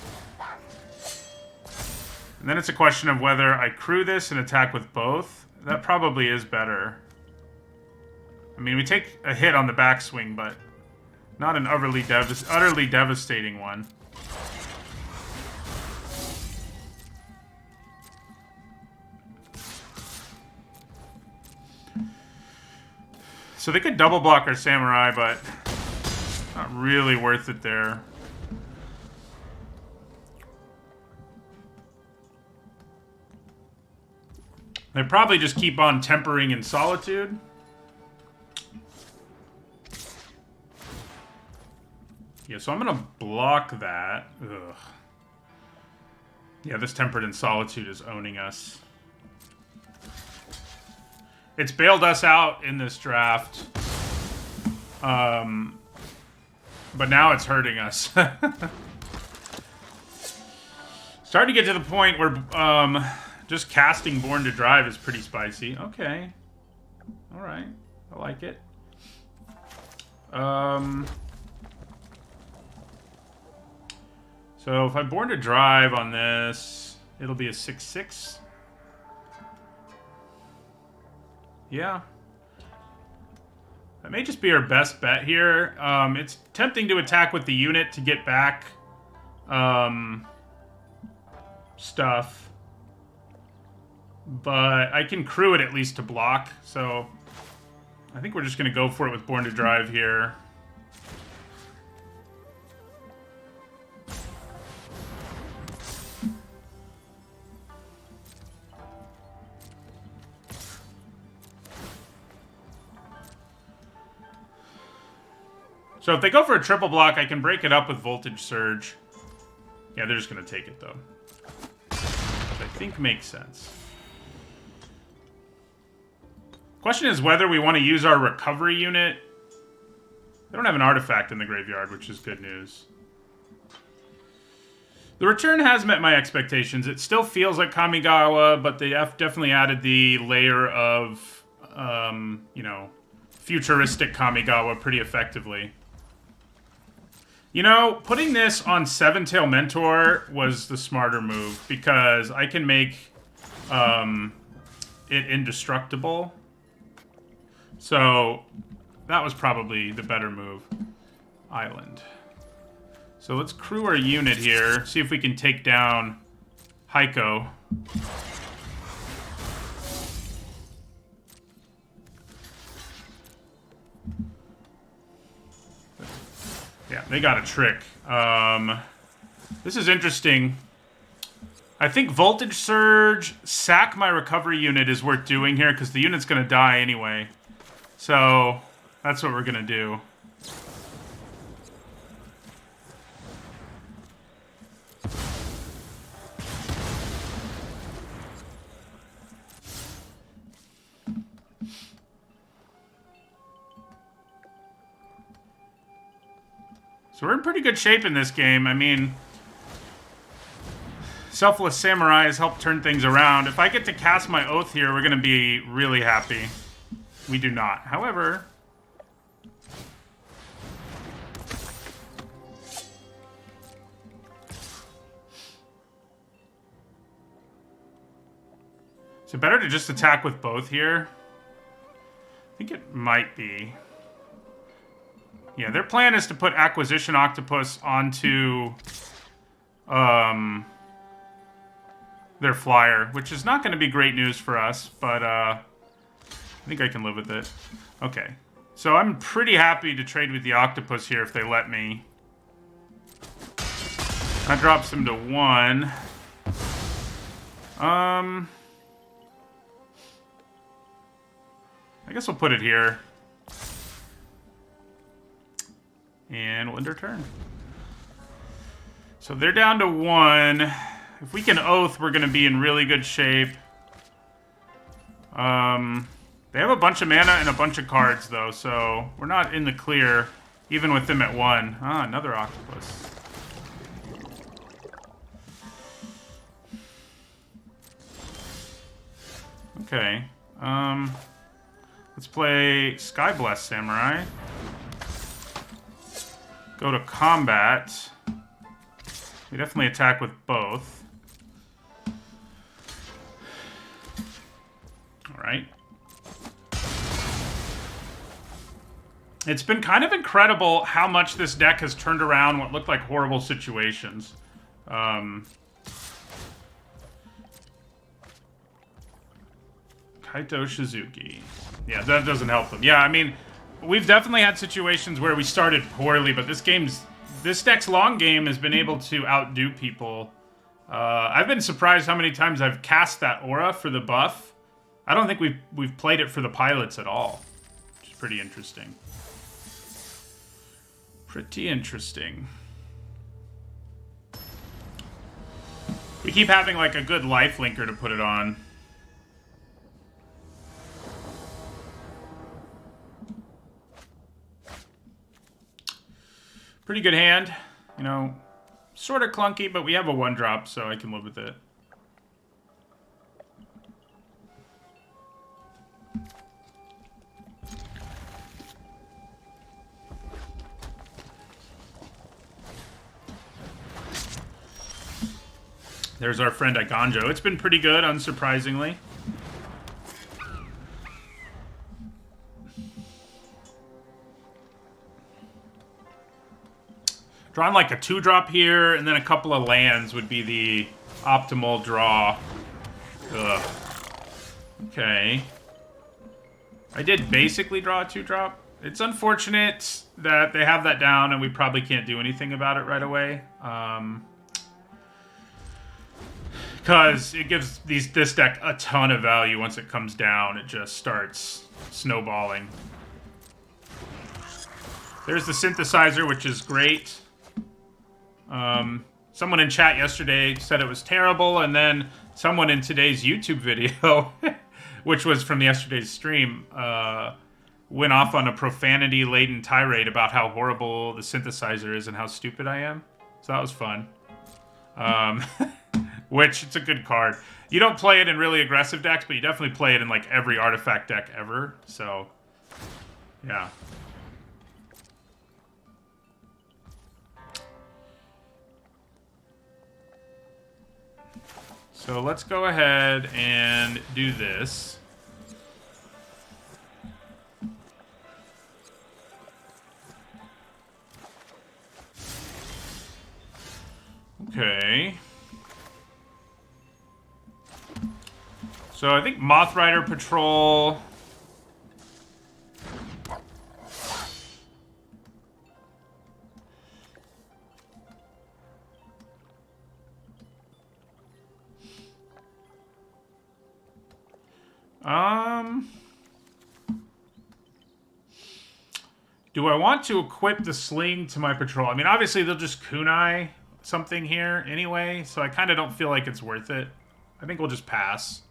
And then it's a question of whether I crew this and attack with both. That probably is better. I mean, we take a hit on the backswing, but not an utterly devastating one. So they could double block our Samurai, but not really worth it there. They probably just keep on tempering in Solitude. Yeah, so I'm going to block that. Ugh. Yeah, this Tempered in Solitude is owning us. It's bailed us out in this draft. But now it's hurting us. Starting to get to the point where just casting Born to Drive is pretty spicy. Okay. Alright. I like it. So if I Born to Drive on this, it'll be a 6/6. Yeah. That may just be our best bet here. It's tempting to attack with the unit to get back stuff. But I can crew it at least to block, so I think we're just going to go for it with Born to Drive here. So if they go for a triple block, I can break it up with Voltage Surge. Yeah, they're just going to take it, though. Which I think makes sense. Question is whether we want to use our recovery unit. They don't have an artifact in the graveyard, which is good news. The return has met my expectations. It still feels like Kamigawa, but they have definitely added the layer of, you know, futuristic Kamigawa pretty effectively. You know, putting this on Seven Tail Mentor was the smarter move because I can make it indestructible. So that was probably the better move. Island. So let's crew our unit here, see if we can take down Heiko. Yeah, they got a trick. This is interesting. I think Voltage Surge, sack my recovery unit is worth doing here because the unit's going to die anyway. So that's what we're going to do. So we're in pretty good shape in this game. I mean, Selfless Samurai has helped turn things around. If I get to cast my Oath here, we're going to be really happy. We do not. However, is it better to just attack with both here? I think it might be. Yeah, their plan is to put Acquisition Octopus onto their flyer, which is not going to be great news for us, but I think I can live with it. Okay, so I'm pretty happy to trade with the Octopus here if they let me. That drops him to 1. I guess we'll put it here. And we'll end our turn. So they're down to 1. If we can Oath, we're going to be in really good shape. They have a bunch of mana and a bunch of cards, though, so we're not in the clear, even with them at 1. Ah, another Octopus. Okay. Let's play Skyblessed Samurai. Go to combat. We definitely attack with both. Alright. It's been kind of incredible how much this deck has turned around what looked like horrible situations. Kaito Shizuki. Yeah, that doesn't help them. Yeah, I mean, we've definitely had situations where we started poorly, but this deck's long game has been able to outdo people. I've been surprised how many times I've cast that aura for the buff. I don't think we've played it for the pilots at all, which is pretty interesting. Pretty interesting. We keep having like a good life linker to put it on. Pretty good hand. You know, sort of clunky, but we have a 1-drop, so I can live with it. There's our friend Iganjo. It's been pretty good, unsurprisingly. Drawing like a 2-drop here, and then a couple of lands would be the optimal draw. Ugh. Okay. I did basically draw a 2-drop. It's unfortunate that they have that down, and we probably can't do anything about it right away. Because it gives this deck a ton of value once it comes down. It just starts snowballing. There's the synthesizer, which is great. Someone in chat yesterday said it was terrible, and then someone in today's YouTube video, which was from yesterday's stream, went off on a profanity-laden tirade about how horrible the synthesizer is and how stupid I am. So that was fun. Which, it's a good card. You don't play it in really aggressive decks, but you definitely play it in, like, every artifact deck ever. So, yeah. So let's go ahead and do this. Okay. So I think Moth Rider Patrol. Do I want to equip the sling to my patrol? I mean, obviously they'll just kunai something here anyway, so I kind of don't feel like it's worth it. I think we'll just pass.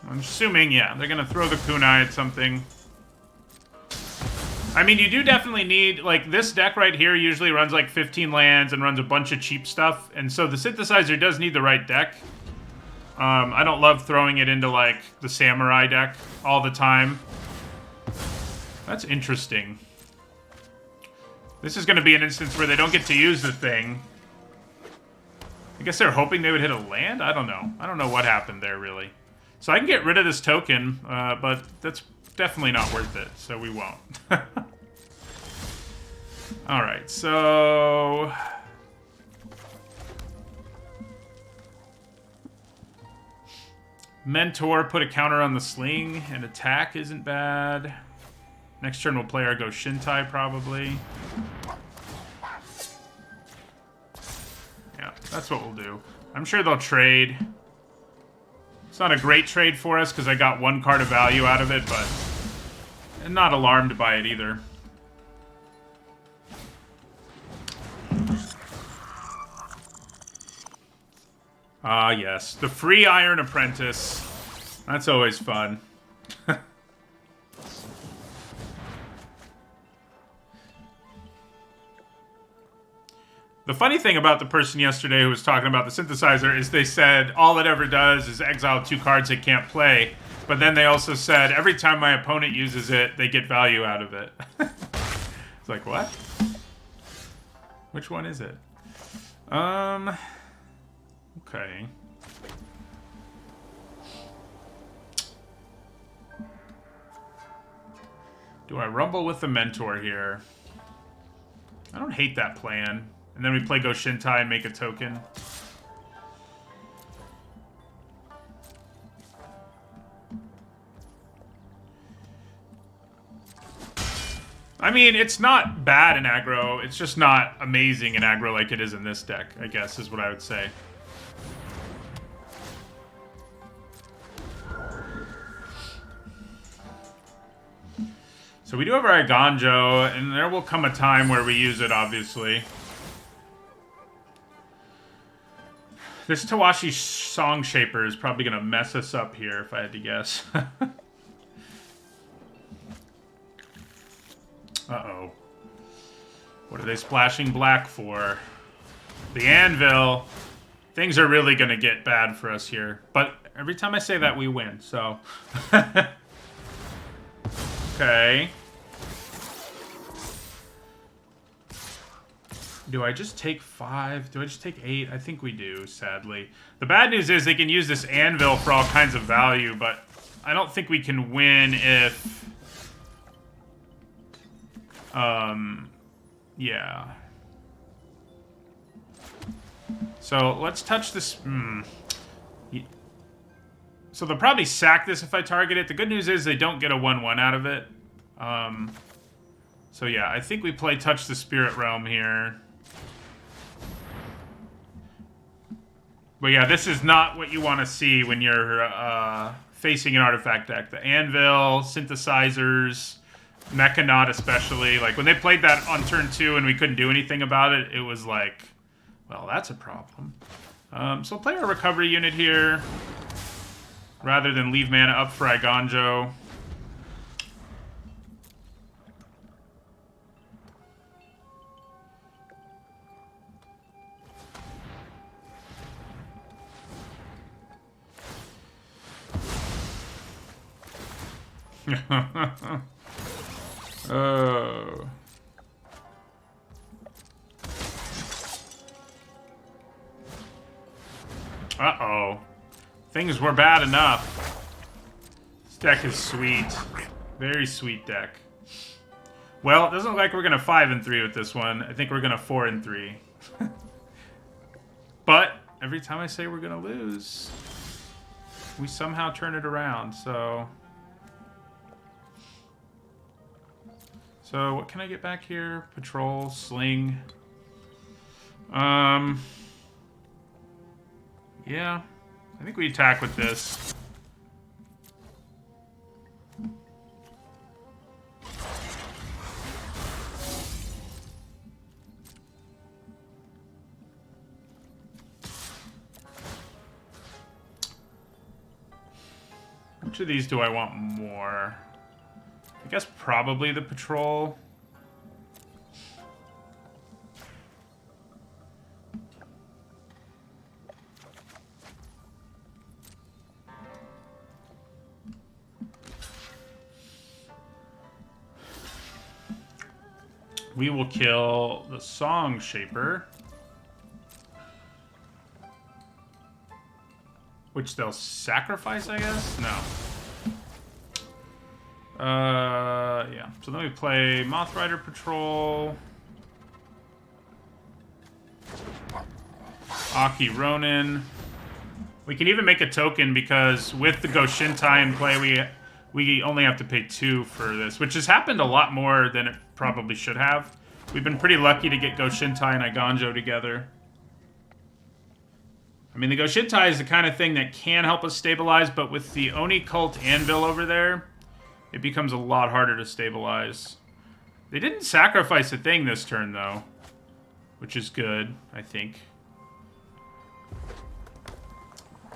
I'm assuming, yeah, they're going to throw the kunai at something. I mean, you do definitely need, like, this deck right here usually runs, like, 15 lands and runs a bunch of cheap stuff. And so the synthesizer does need the right deck. I don't love throwing it into, like, the samurai deck all the time. That's interesting. This is going to be an instance where they don't get to use the thing. I guess they're hoping they would hit a land? I don't know. I don't know what happened there, really. So I can get rid of this token, but that's definitely not worth it, so we won't. Alright, so... Mentor, put a counter on the sling, and attack isn't bad. Next turn we'll play our Go Shintai, probably. That's what we'll do. I'm sure they'll trade. It's not a great trade for us because I got 1 card of value out of it, but I'm not alarmed by it either. Ah, yes. The free Iron Apprentice. That's always fun. The funny thing about the person yesterday who was talking about the synthesizer is they said all it ever does is exile 2 cards it can't play. But then they also said every time my opponent uses it, they get value out of it. It's like, what? Which one is it? Okay. Do I rumble with the Mentor here? I don't hate that plan. And then we play Go Shintai and make a token. I mean, it's not bad in aggro. It's just not amazing in aggro like it is in this deck, I guess, is what I would say. So we do have our Iganjo, and there will come a time where we use it, obviously. This Tawashi Song Shaper is probably going to mess us up here, if I had to guess. Uh-oh. What are they splashing black for? The Anvil. Things are really going to get bad for us here. But every time I say that, we win, so... Okay. Do I just take 5? Do I just take 8? I think we do, sadly. The bad news is they can use this Anvil for all kinds of value, but I don't think we can win if... Yeah. So, let's touch this... So they'll probably sack this if I target it. The good news is they don't get a 1-1 out of it. So yeah, I think we play Touch the Spirit Realm here. But yeah, this is not what you want to see when you're facing an artifact deck. The Anvil, Synthesizers, Mechanaut especially. Like, when they played that on turn 2 and we couldn't do anything about it, it was like, well, that's a problem. So we'll play our Recovery unit here, rather than leave mana up for Iganjo. Oh. Uh-oh. Things were bad enough. This deck is sweet. Very sweet deck. Well, it doesn't look like we're going to 5-3 with this one. I think we're going to 4-3. But every time I say we're going to lose, we somehow turn it around, so... So, what can I get back here? Patrol, Sling. Yeah. I think we attack with this. Which of these do I want more? I guess probably the Patrol. We will kill the Song Shaper, which they'll sacrifice, I guess? No. Yeah. So then we play Moth Rider Patrol, Aki Ronin. We can even make a token because with the Go Shintai in play, we only have to pay 2 for this, which has happened a lot more than it probably should have. We've been pretty lucky to get Go Shintai and Iganjo together. I mean, the Goshintai is the kind of thing that can help us stabilize, but with the Oni Cult Anvil over there, it becomes a lot harder to stabilize. They didn't sacrifice a thing this turn, though, which is good, I think.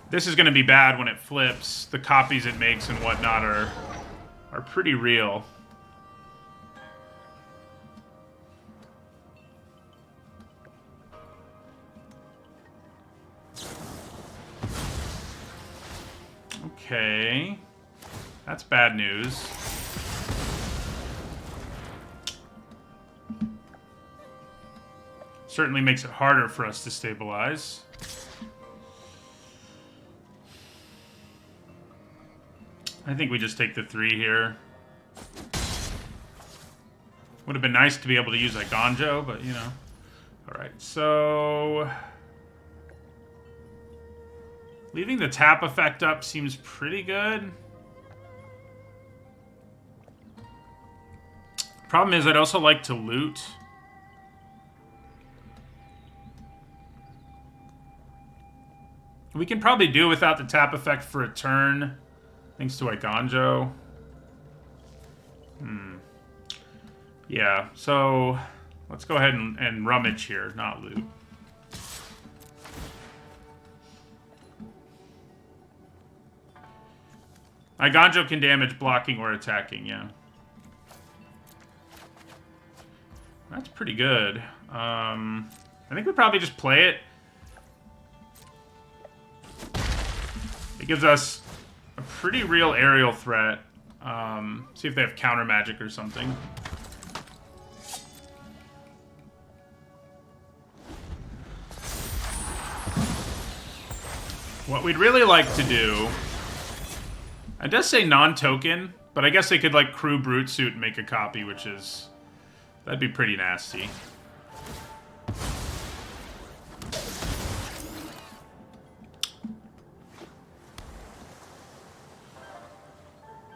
This is going to be bad when it flips. The copies it makes and whatnot are pretty real. Okay. That's bad news. Certainly makes it harder for us to stabilize. I think we just take the 3 here. Would have been nice to be able to use like Gonjo, but you know. Alright, so... leaving the tap effect up seems pretty good. Problem is, I'd also like to loot. We can probably do without the tap effect for a turn, thanks to Igonjo. Yeah, so let's go ahead and rummage here, not loot. Igonjo can damage blocking or attacking, yeah. That's pretty good. I think we probably just play it. It gives us a pretty real aerial threat. See if they have counter magic or something. What we'd really like to do... it does say non-token, but I guess they could like crew Brute Suit and make a copy, which is... that'd be pretty nasty.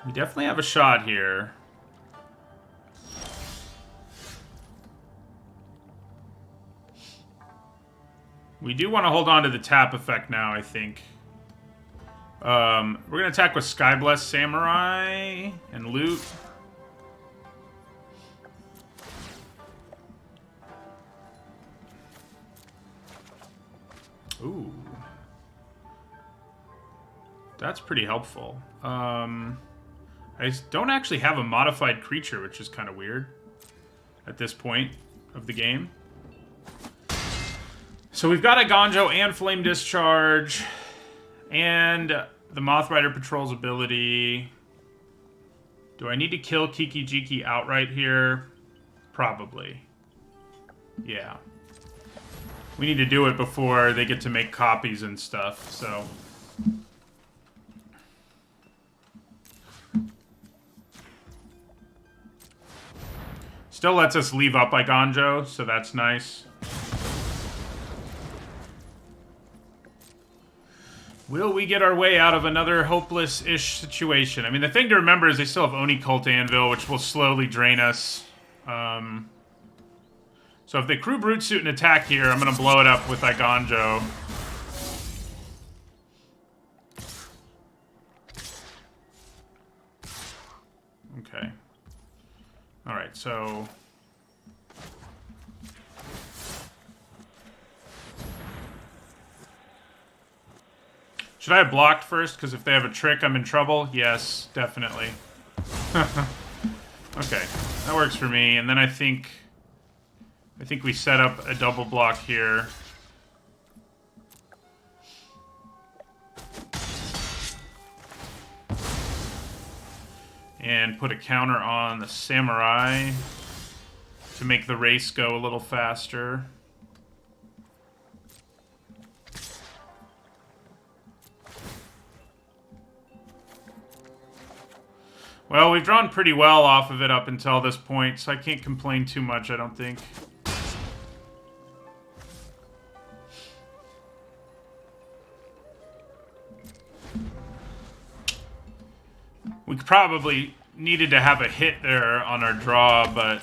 We definitely have a shot here. We do want to hold on to the tap effect now, I think. We're going to attack with Skyblessed Samurai and loot. Ooh. That's pretty helpful. I don't actually have a modified creature, which is kind of weird at this point of the game. So we've got a Gonjo and Flame Discharge and the Moth Rider Patrol's ability. Do I need to kill Kiki Jiki outright here? Probably. Yeah. We need to do it before they get to make copies and stuff, so... still lets us leave up Igonjo, so that's nice. Will we get our way out of another hopeless-ish situation? I mean, the thing to remember is they still have Oni Cult Anvil, which will slowly drain us. So if they crew Brute Suit and attack here, I'm going to blow it up with Igonjo. Okay. Alright, so... should I have blocked first? Because if they have a trick, I'm in trouble? Yes, definitely. Okay, that works for me. And then I think we set up a double block here. And put a counter on the Samurai to make the race go a little faster. Well, we've drawn pretty well off of it up until this point, so I can't complain too much, I don't think. We probably needed to have a hit there on our draw, but...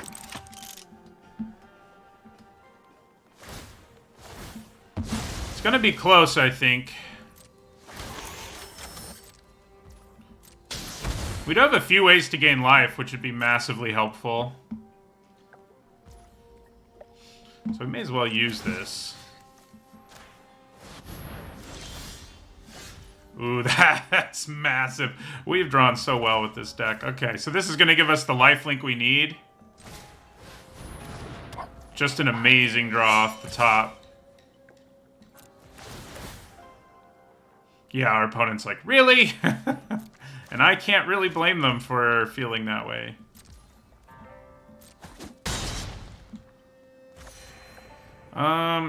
it's gonna be close, I think. We do have a few ways to gain life, which would be massively helpful. So we may as well use this. Ooh, that's massive. We've drawn so well with this deck. Okay, so this is going to give us the lifelink we need. Just an amazing draw off the top. Yeah, our opponent's like, really? And I can't really blame them for feeling that way.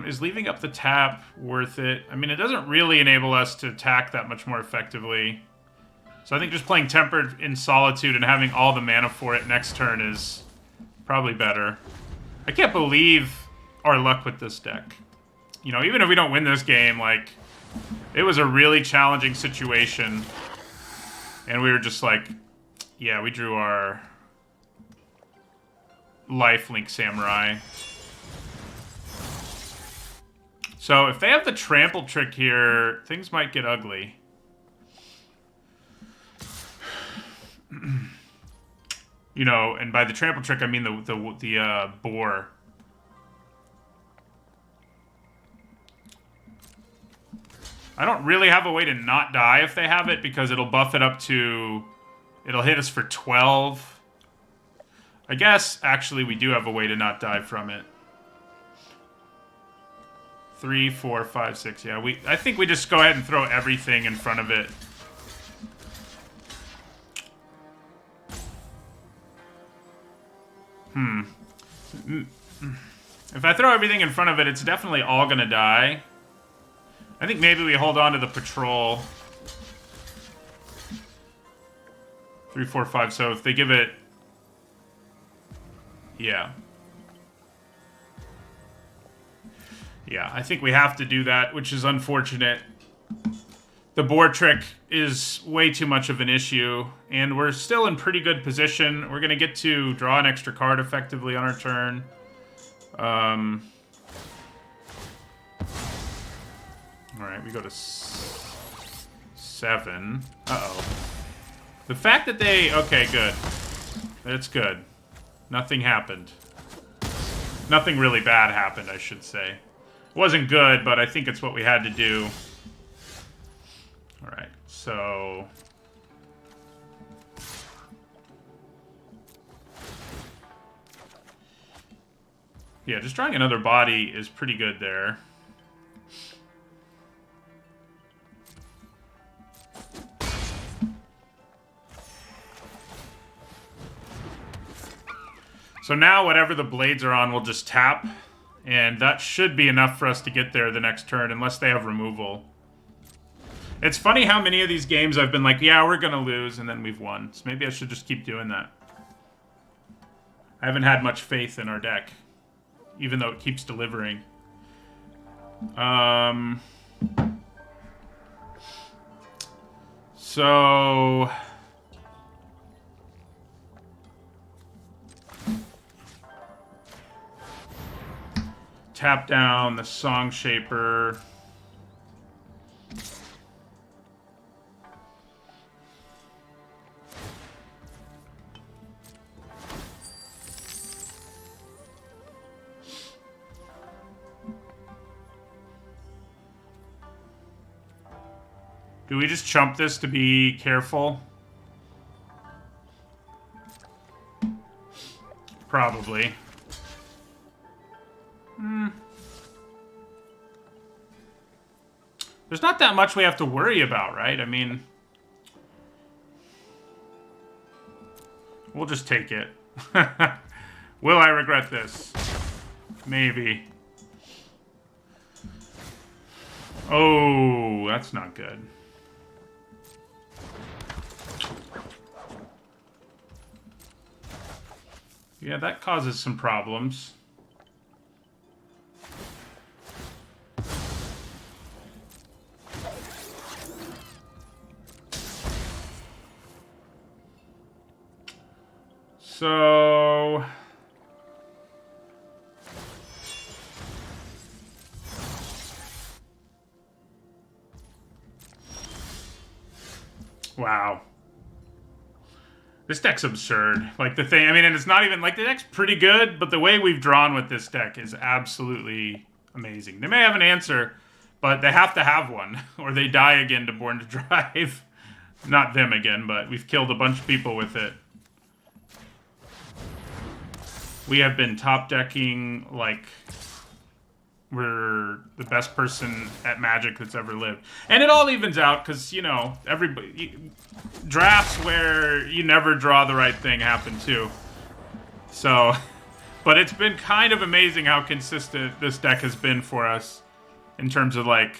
Is leaving up the tap worth it? I mean, it doesn't really enable us to attack that much more effectively. So I think just playing Tempered in Solitude and having all the mana for it next turn is probably better. I can't believe our luck with this deck. You know, even if we don't win this game, like, it was a really challenging situation. And we were just like, yeah, we drew our lifelink Samurai. So if they have the trample trick here, things might get ugly. You know, and by the trample trick, I mean the boar. I don't really have a way to not die if they have it, because it'll buff it up to... It'll hit us for 12. I guess, actually, we do have a way to not die from it. 3, 4, 5, 6. Yeah, I think we just go ahead and throw everything in front of it. If I throw everything in front of it, it's definitely all gonna die. I think maybe we hold on to the patrol. 3, 4, 5. So if they give it... Yeah. Yeah, I think we have to do that, which is unfortunate. The board trick is way too much of an issue, and we're still in pretty good position. We're going to get to draw an extra card effectively on our turn. Alright, we go to 7. Uh-oh. The fact that they... Okay, good. That's good. Nothing happened. Nothing really bad happened, I should say. Wasn't good, but I think it's what we had to do. Alright, so... Yeah, just drawing another body is pretty good there. So now whatever the blades are on, we'll just tap. And that should be enough for us to get there the next turn, unless they have removal. It's funny how many of these games I've been like, yeah, we're going to lose, and then we've won. So maybe I should just keep doing that. I haven't had much faith in our deck, even though it keeps delivering. So... Tap down the Song Shaper. Do we just chump this to be careful? Probably. There's not that much we have to worry about, right? I mean... We'll just take it. Will I regret this? Maybe. Oh, that's not good. Yeah, that causes some problems. So... Wow. This deck's absurd. Like, the thing... I mean, and it's not even... Like, the deck's pretty good, but the way we've drawn with this deck is absolutely amazing. They may have an answer, but they have to have one, or they die again to Born to Drive. Not them again, but we've killed a bunch of people with it. We have been top-decking, like... We're the best person at Magic that's ever lived. And it all evens out, because, you know, everybody... Drafts where you never draw the right thing happen, too. So... But it's been kind of amazing how consistent this deck has been for us. In terms of, like...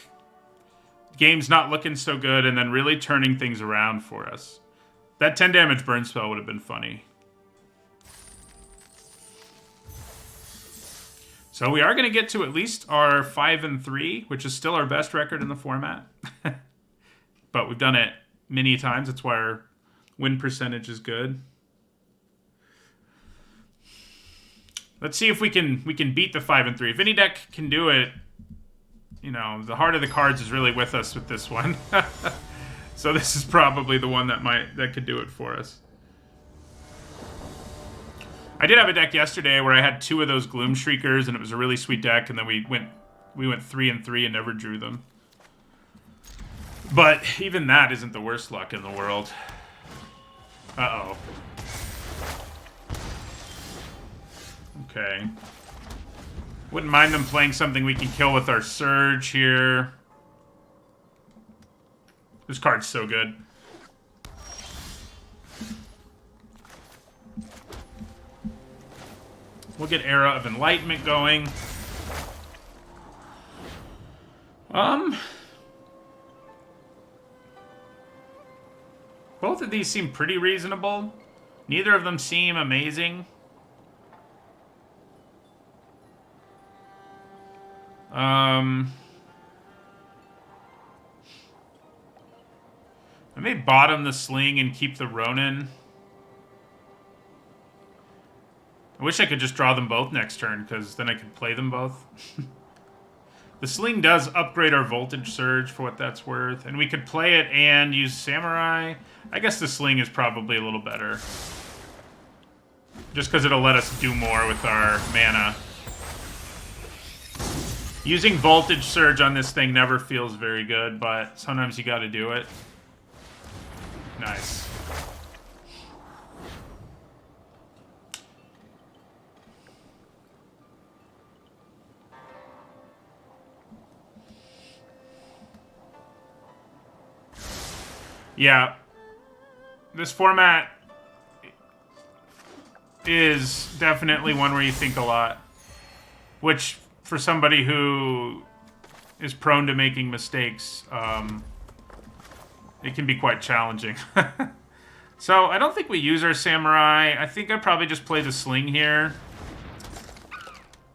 Games not looking so good, and then really turning things around for us. That 10 damage burn spell would have been funny. So we are going to get to at least our 5-3, which is still our best record in the format. But we've done it many times. That's why our win percentage is good. Let's see if we can beat the 5-3. If any deck can do it, you know, the heart of the cards is really with us with this one. So this is probably the one that could do it for us. I did have a deck yesterday where I had 2 of those Gloom Shriekers, and it was a really sweet deck, and then we went 3-3 and never drew them. But even that isn't the worst luck in the world. Uh-oh. Okay. Wouldn't mind them playing something we can kill with our Surge here. This card's so good. We'll get Era of Enlightenment going. Both of these seem pretty reasonable. Neither of them seem amazing. I may bottom the Sling and keep the Ronin. I wish I could just draw them both next turn, because then I could play them both. The Sling does upgrade our Voltage Surge for what that's worth, and we could play it and use Samurai. I guess the Sling is probably a little better. Just because it'll let us do more with our mana. Using Voltage Surge on this thing never feels very good, but sometimes you gotta do it. Nice. Yeah, this format is definitely one where you think a lot, which for somebody who is prone to making mistakes, it can be quite challenging. So I don't think we use our Samurai. I think I'd probably just play the Sling here.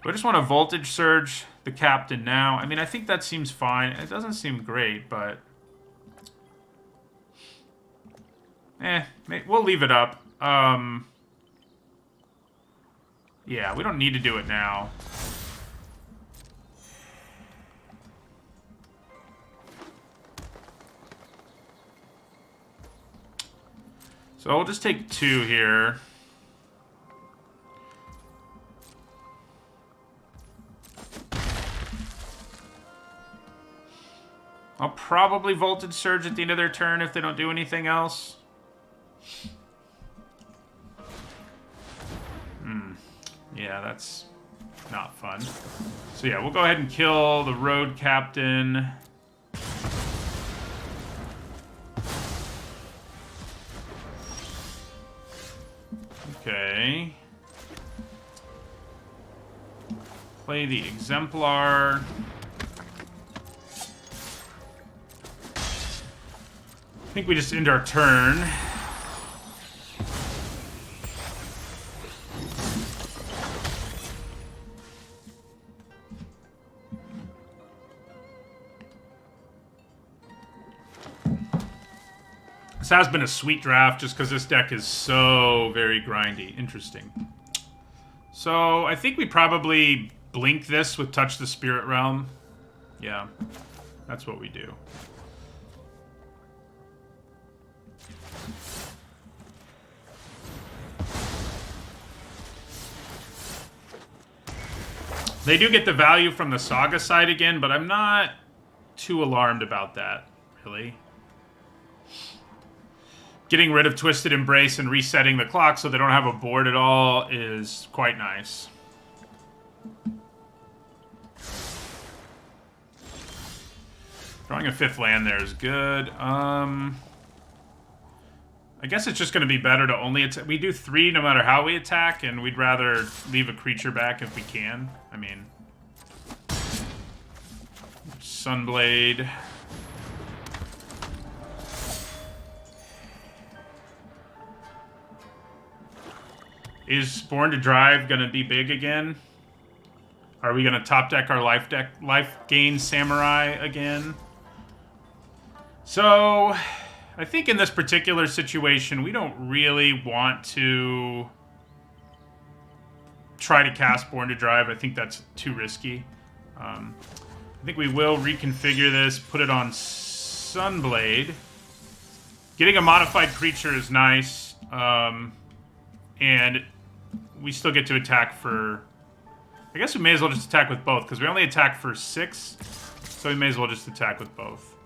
I just want to Voltage Surge the Captain now. I mean, I think that seems fine. It doesn't seem great, but... we'll leave it up. Yeah, we don't need to do it now. So I'll just take 2 here. I'll probably Voltage Surge at the end of their turn if they don't do anything else. Yeah, that's not fun. So yeah, we'll go ahead and kill the Road Captain. Okay. Play the Exemplar. I think we just end our turn. This has been a sweet draft just because this deck is so very grindy. Interesting. So I think we probably blink this with Touch the Spirit Realm. Yeah, that's what we do. They do get the value from the Saga side again, but I'm not too alarmed about that, really. Getting rid of Twisted Embrace and resetting the clock so they don't have a board at all is quite nice. Drawing a 5th land there is good. I guess it's just going to be better to only attack. We do 3 no matter how we attack, and we'd rather leave a creature back if we can. I mean... Sunblade. Is Born to Drive going to be big again? Are we going to top deck our life gain Samurai again? So, I think in this particular situation, we don't really want to try to cast Born to Drive. I think that's too risky. I think we will reconfigure this, put it on Sunblade. Getting a modified creature is nice. And we still get to attack for... I guess we may as well just attack with both, because we only attack for 6. So we may as well just attack with both.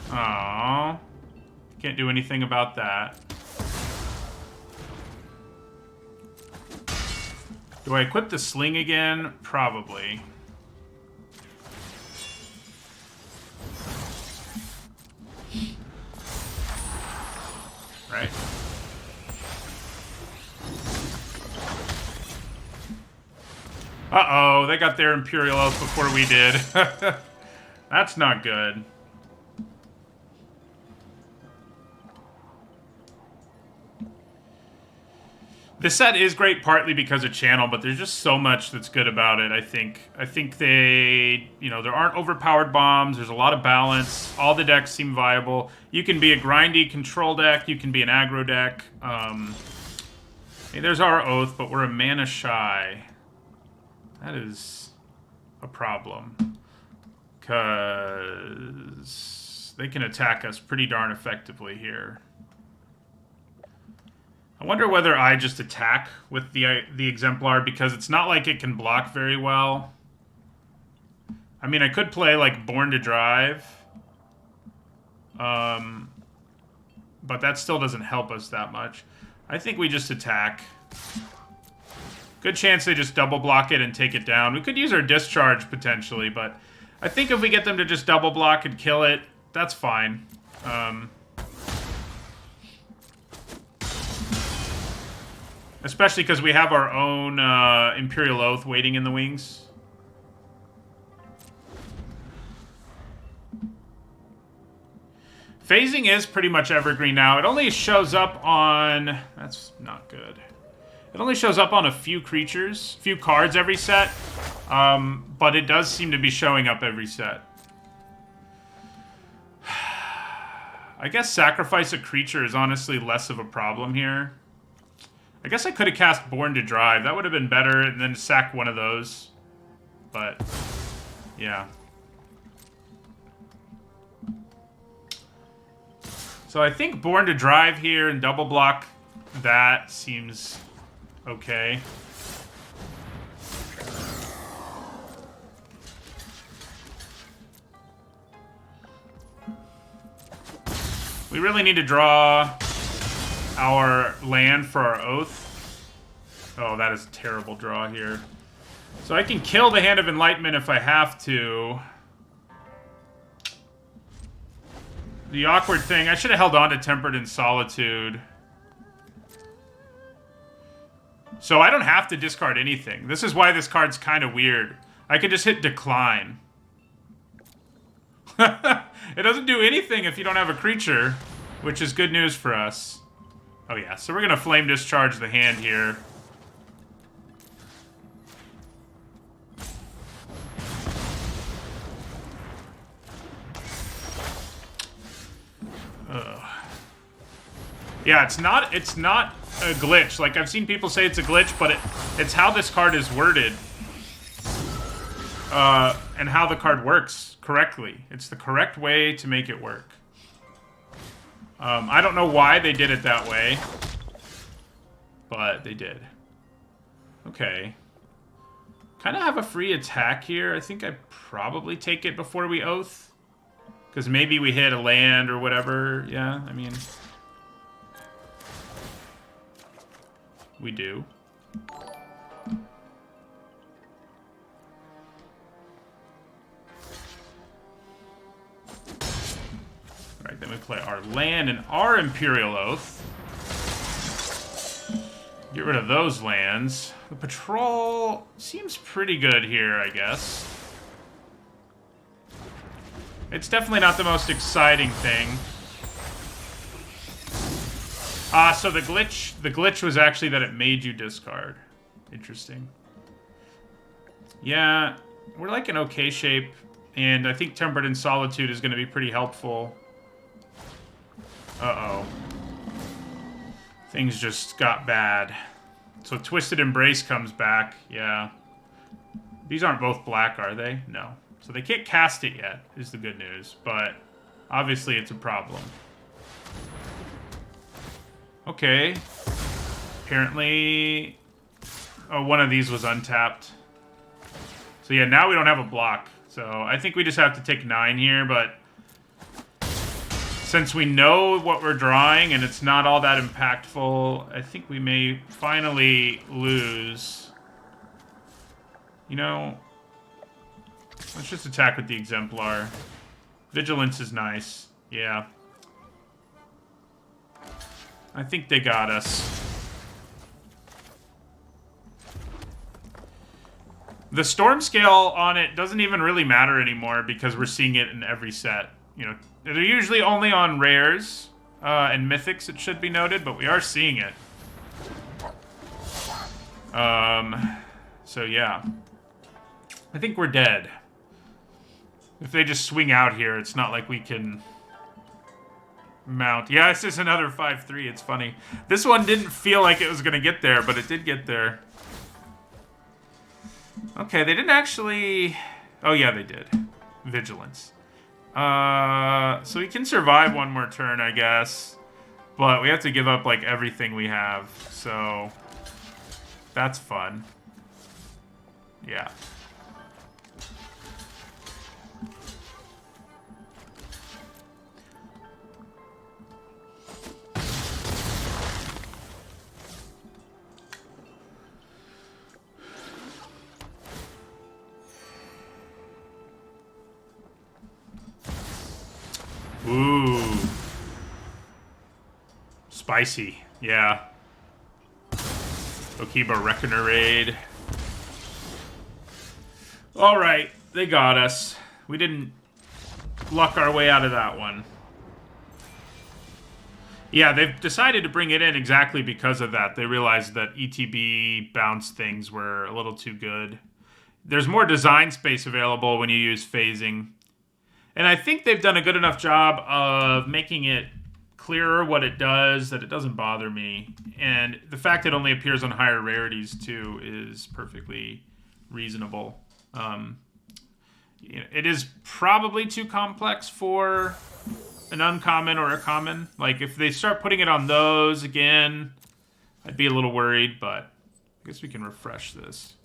Aww. Can't do anything about that. Do I equip the sling again? Probably. Right. Uh-oh, they got their Imperial Oath before we did. That's not good. The set is great partly because of channel, but there's just so much that's good about it, I think. I think they, you know, there aren't overpowered bombs. There's a lot of balance. All the decks seem viable. You can be a grindy control deck. You can be an aggro deck. Hey, there's our Oath, but we're a mana shy. That is a problem. Because they can attack us pretty darn effectively here. I wonder whether I just attack with the Exemplar, because it's not like it can block very well. I mean, I could play, like, Born to Drive. But that still doesn't help us that much. I think we just attack. Good chance they just double block it and take it down. We could use our Discharge, potentially, but I think if we get them to just double block and kill it, that's fine. Especially because we have our own Imperial Oath waiting in the wings. Phasing is pretty much evergreen now. It only shows up on... That's not good. It only shows up on a few creatures, few cards every set. But it does seem to be showing up every set. I guess sacrifice a creature is honestly less of a problem here. I guess I could have cast Born to Drive. That would have been better, and then sack one of those. But, yeah. So I think Born to Drive here and double block that seems okay. We really need to draw our land for our Oath. Oh, that is a terrible draw here. So I can kill the Hand of Enlightenment if I have to. The awkward thing, I should have held on to Tempered in Solitude. So I don't have to discard anything. This is why this card's kind of weird. I could just hit Decline. It doesn't do anything if you don't have a creature, which is good news for us. Oh yeah, so we're going to Flame Discharge the hand here. Yeah, it's not a glitch. Like, I've seen people say it's a glitch, but it's how this card is worded. And how the card works correctly. It's the correct way to make it work. I don't know why they did it that way, but they did. Okay. Kind of have a free attack here. I think I probably take it before we Oath. Because maybe we hit a land or whatever. Yeah, I mean... we do. Alright, then we play our land and our Imperial Oath. Get rid of those lands. The patrol seems pretty good here, I guess. It's definitely not the most exciting thing. So the glitch was actually that it made you discard. Interesting. Yeah, we're like in okay shape, and I think Tempered in Solitude is going to be pretty helpful. Uh-oh. Things just got bad. So Twisted Embrace comes back. Yeah. These aren't both black, are they? No. So they can't cast it yet, is the good news. But obviously it's a problem. Okay. Apparently... oh, one of these was untapped. So yeah, now we don't have a block. So I think we just have to take 9 here, but... since we know what we're drawing and it's not all that impactful, I think we may finally lose. You know, let's just attack with the Exemplar. Vigilance is nice. Yeah. I think they got us. The storm scale on it doesn't even really matter anymore because we're seeing it in every set. You know, they're usually only on rares and mythics, it should be noted, but we are seeing it. So yeah. I think we're dead. If they just swing out here, it's not like we can mount. Yeah, this is another 5-3. It's funny. This one didn't feel like it was going to get there, but it did get there. Okay, they didn't actually... oh, yeah, they did. Vigilance. So we can survive one more turn, I guess. But we have to give up, like, everything we have. So... that's fun. Yeah. Ooh. Spicy. Yeah. Okiba Reckoner Raid. Alright, they got us. We didn't luck our way out of that one. Yeah, they've decided to bring it in exactly because of that. They realized that ETB bounce things were a little too good. There's more design space available when you use phasing. And I think they've done a good enough job of making it clearer what it does, that it doesn't bother me. And the fact it only appears on higher rarities, too, is perfectly reasonable. It is probably too complex for an uncommon or a common. Like, if they start putting it on those again, I'd be a little worried, but I guess we can refresh this.